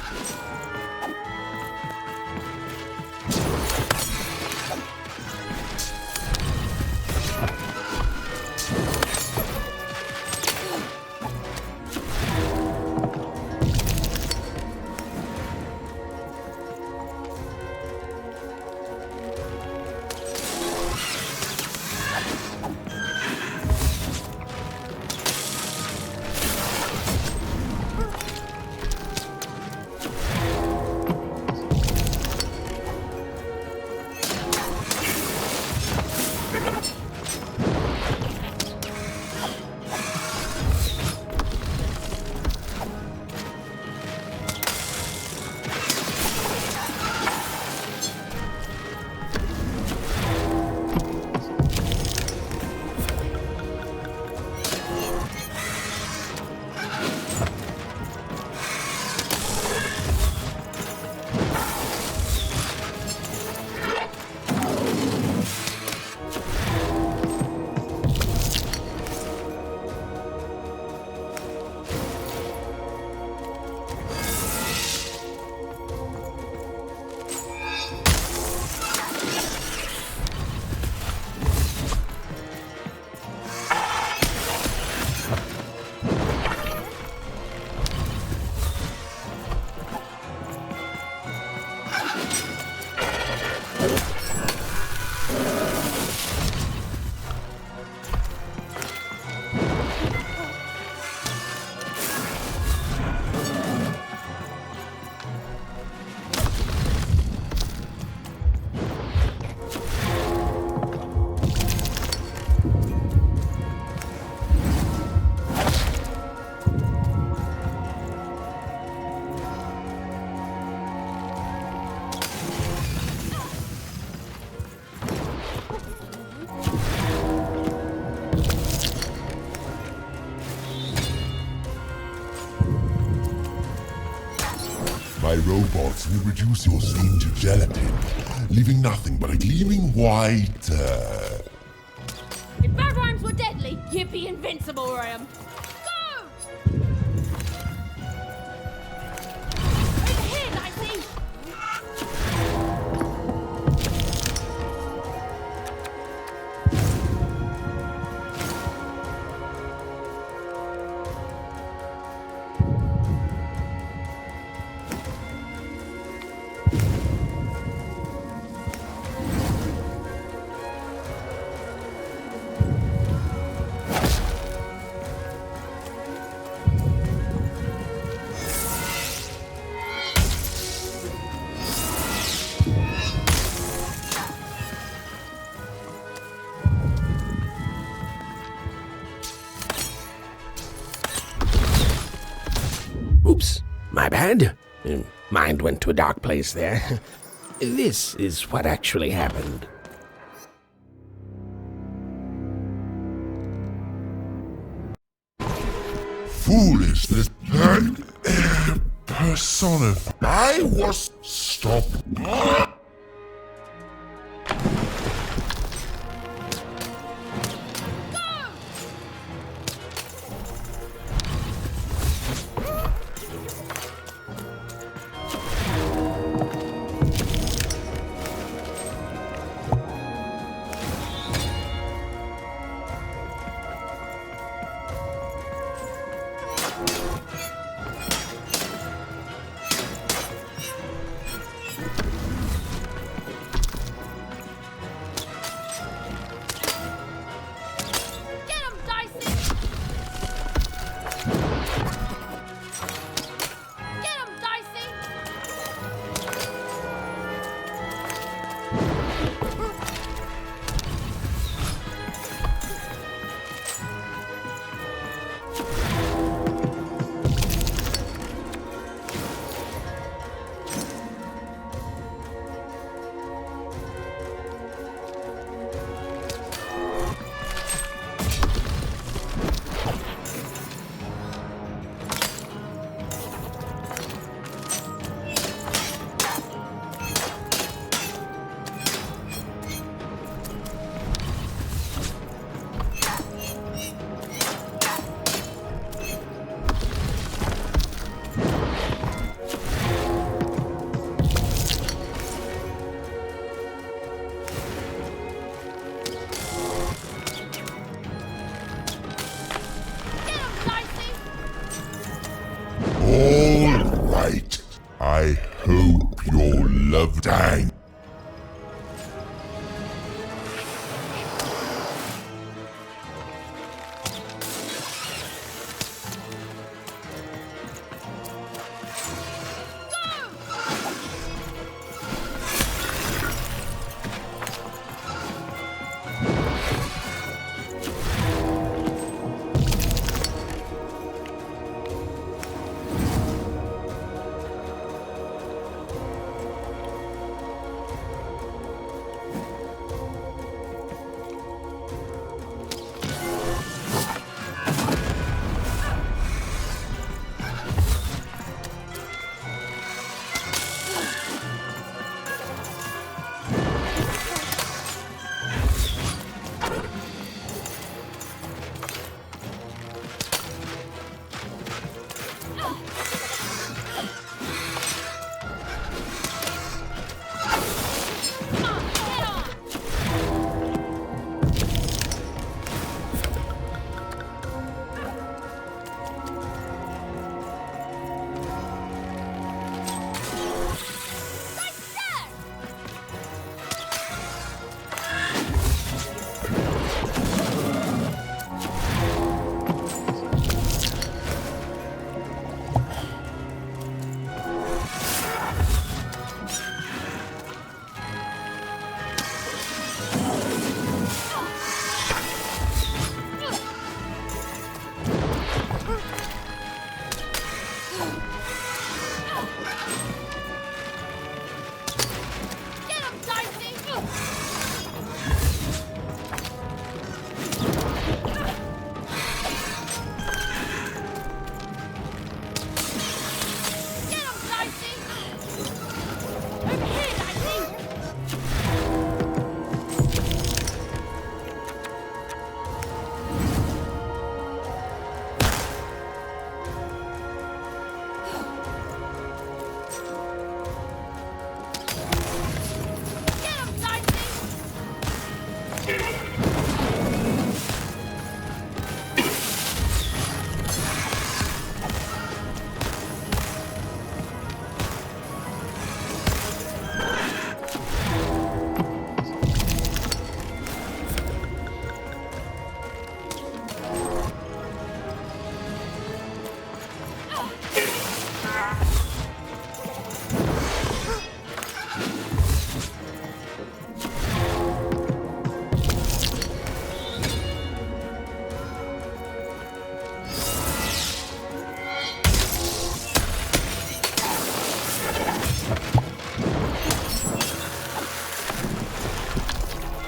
My robots will reduce your skin to gelatin, leaving nothing but a gleaming white, If bad rhymes were deadly, you'd be invincible, Graham. Go! Over here, Nicey! Oops, my bad. Mind went to a dark place there. This is what actually happened. foolishness and personified. I was stopped.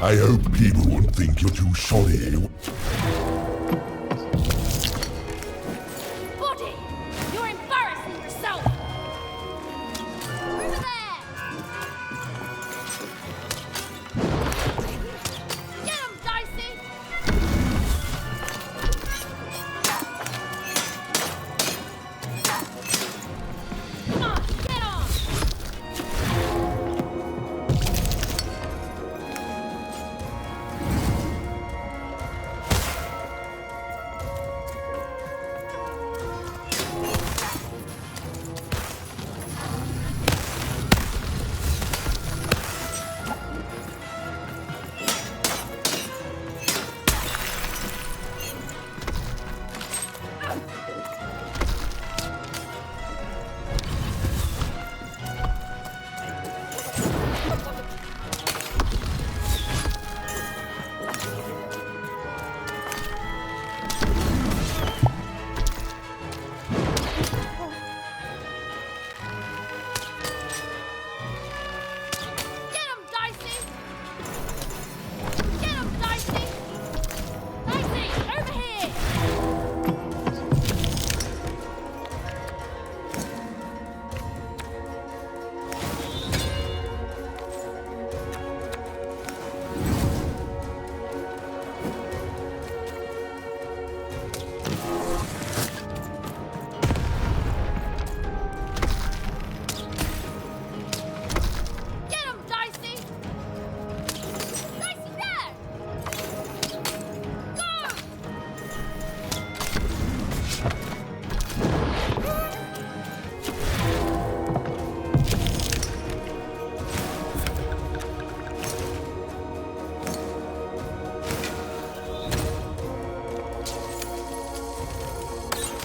I hope people won't think you're too shoddy. Body! You're embarrassing yourself! Over there! Get him, Dicey! Come on, get on!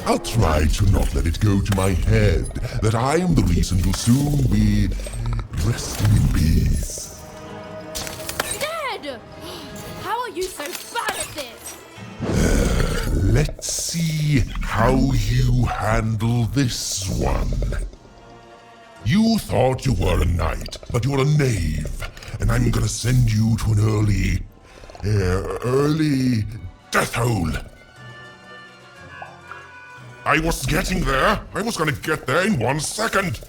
I'll try to not let it go to my head that I am the reason you'll soon be resting in peace. Dad! How are you so bad at this? Let's see how you handle this one. You thought you were a knight, but you're a knave, and I'm gonna send you to an early death hole. I was getting there. I was gonna get there in 1 second.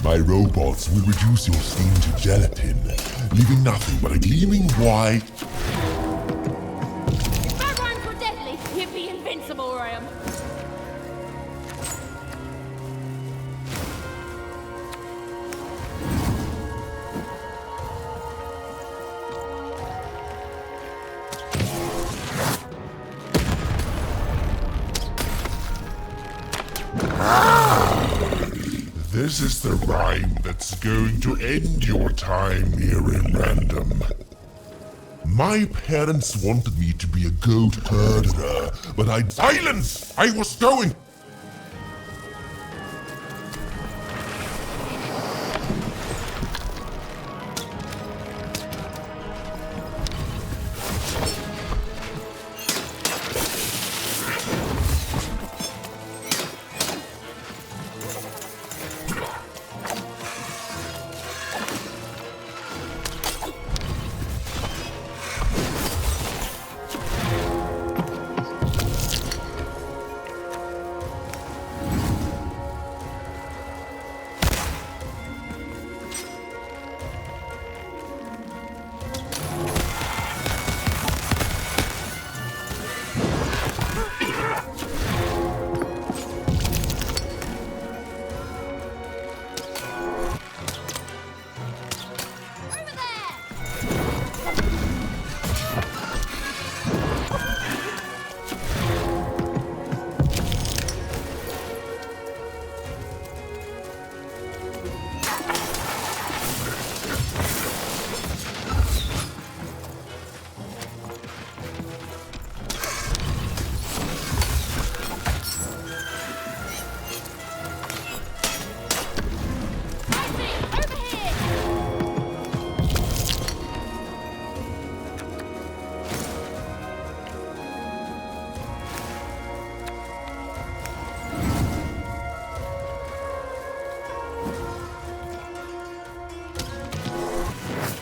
My robots will reduce your skin to gelatin, leaving nothing but a gleaming white This is the rhyme that's going to end your time here in Random. My parents wanted me to be a goat herder, but Silence! I was going...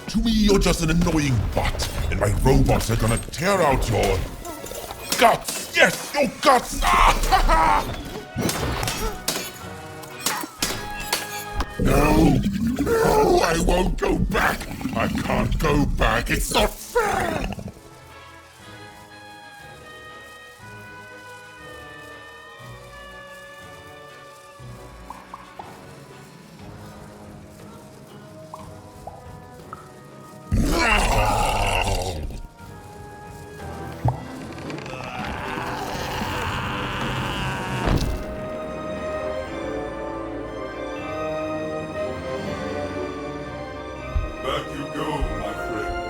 To me, you're just an annoying bot, and my robots are gonna tear out your... guts! Yes, your guts! Ah, no! No, I won't go back! I can't go back, it's not fair! Back you go, my friend.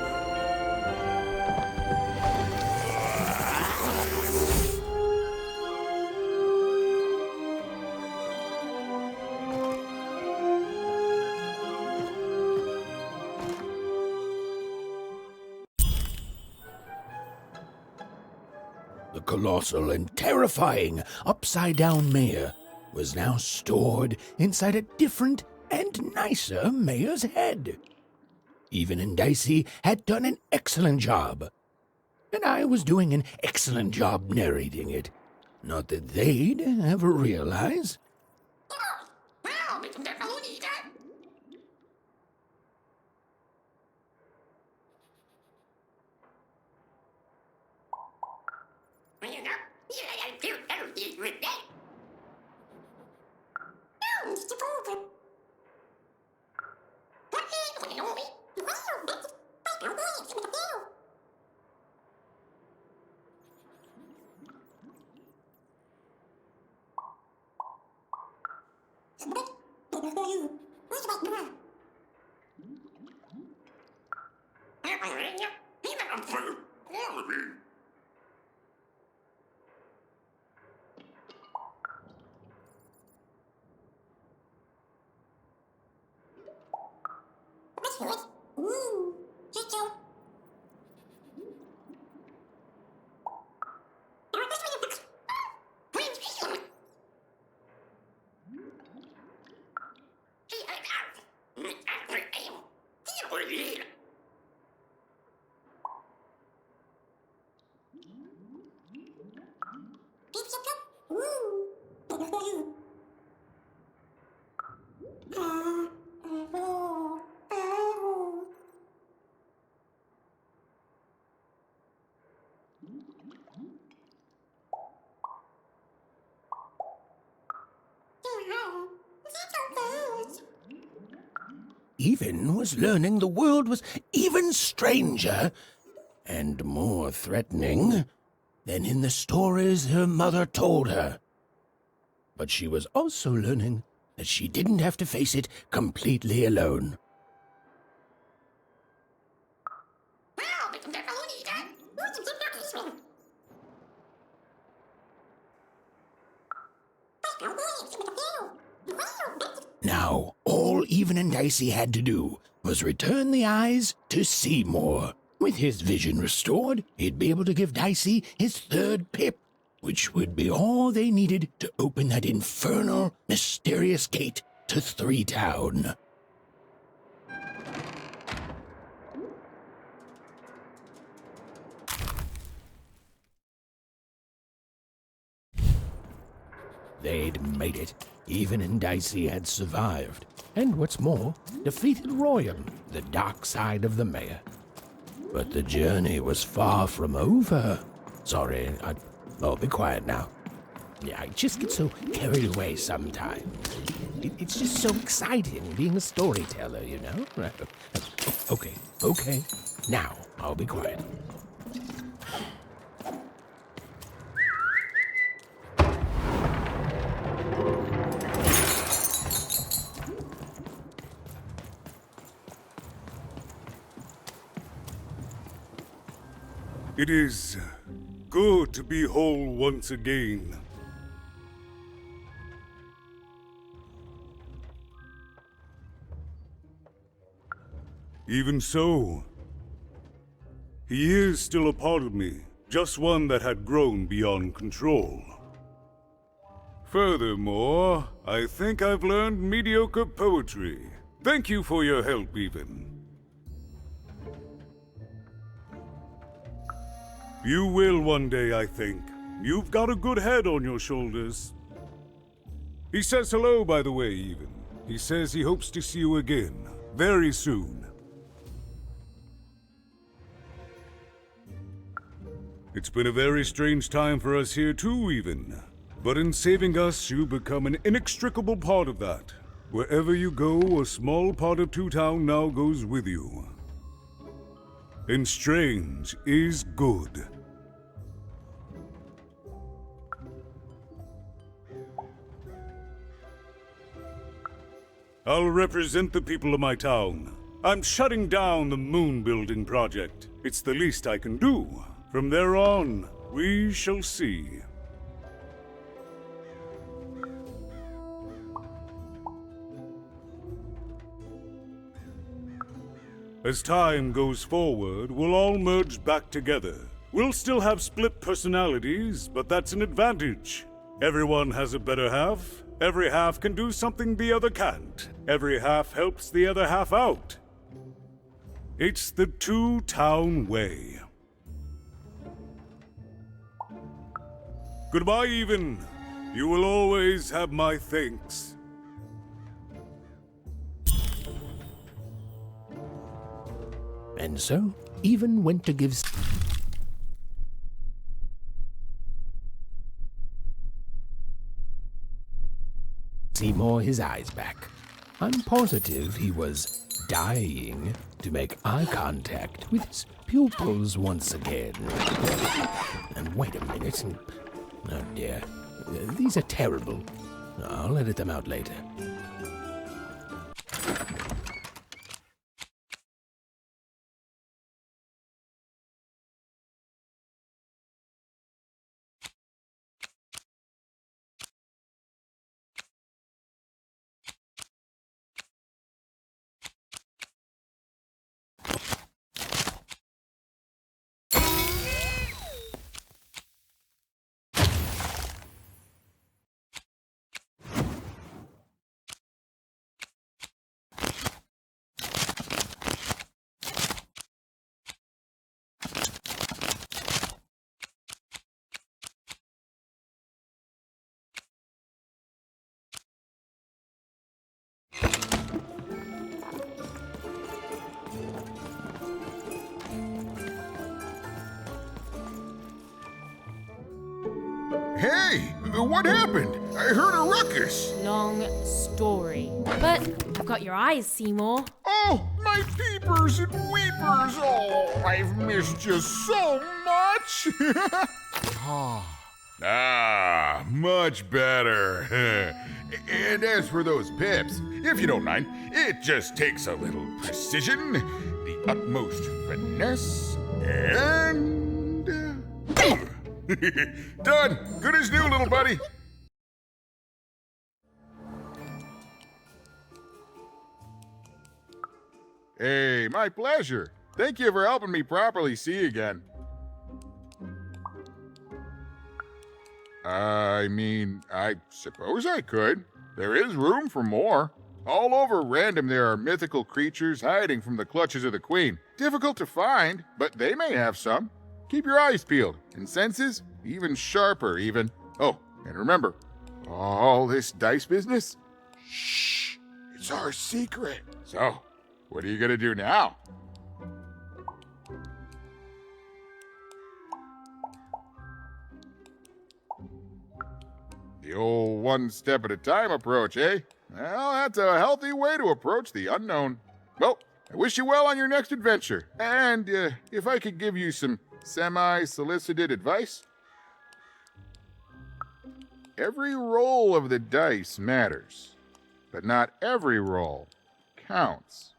The colossal and terrifying upside-down mayor was now stored inside a different and nicer mayor's head. Even and Dicey had done an excellent job, and I was doing an excellent job narrating it. Not that they'd ever realize. Even was learning the world was even stranger and more threatening than in the stories her mother told her. But she was also learning that she didn't have to face it completely alone. Now, all Even and Dicey had to do was return the eyes to Seymour. With his vision restored, he'd be able to give Dicey his third pip, which would be all they needed to open that infernal, mysterious gate to Three Town. They'd made it. Even and Dicey had survived. And what's more, defeated Royam, the dark side of the mayor. But the journey was far from over. Sorry, I'll be quiet now. Yeah, I just get so carried away sometimes. It's just so exciting being a storyteller, you know? Okay. Now, I'll be quiet. It is good to be whole once again. Even so, he is still a part of me, just one that had grown beyond control. Furthermore, I think I've learned mediocre poetry. Thank you for your help, Even. You will one day, I think. You've got a good head on your shoulders. He says hello, by the way, Even. He says he hopes to see you again, very soon. It's been a very strange time for us here too, Even. But in saving us, you become an inextricable part of that. Wherever you go, a small part of Two Town now goes with you. And strange is good. I'll represent the people of my town. I'm shutting down the moon building project. It's the least I can do. From there on, we shall see. As time goes forward, we'll all merge back together. We'll still have split personalities, but that's an advantage. Everyone has a better half. Every half can do something the other can't. Every half helps the other half out. It's the Two Town way. Goodbye, Even. You will always have my thanks. And so, Even went to give Seymour his eyes back. I'm positive he was dying to make eye contact with his pupils once again. And wait a minute. Oh dear. These are terrible. I'll edit them out later. Hey, what happened? I heard a ruckus. Long story. But I've got your eyes, Seymour. Oh, my peepers and weepers. Oh, I've missed you so much. Ah, much better. And as for those pips, if you don't mind, it just takes a little precision, the utmost finesse, and... done! Good as new, little buddy! Hey, my pleasure. Thank you for helping me properly see again. I mean, I suppose I could. There is room for more. All over Random there are mythical creatures hiding from the clutches of the Queen. Difficult to find, but they may have some. Keep your eyes peeled, and senses even sharper even. Oh, and remember, all this dice business? Shh, it's our secret. So, what are you gonna do now? The old one step at a time approach, eh? Well, that's a healthy way to approach the unknown. Well, I wish you well on your next adventure. And if I could give you some semi-solicited advice? Every roll of the dice matters, but not every roll counts.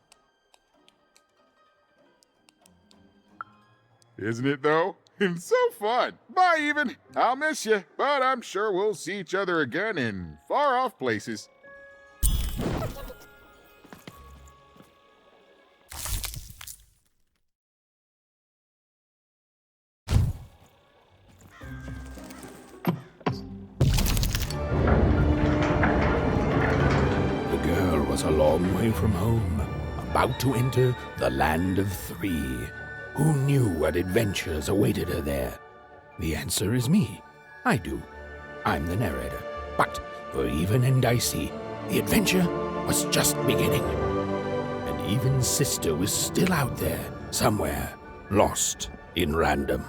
Isn't it, though? It's so fun. Bye, even. I'll miss you, but I'm sure we'll see each other again in far-off places. The girl was a long way from home, about to enter the land of three. Who knew what adventures awaited her there? The answer is me. I do. I'm the narrator. But for Even and Dicey, the adventure was just beginning. And Even's sister was still out there, somewhere, lost in Random.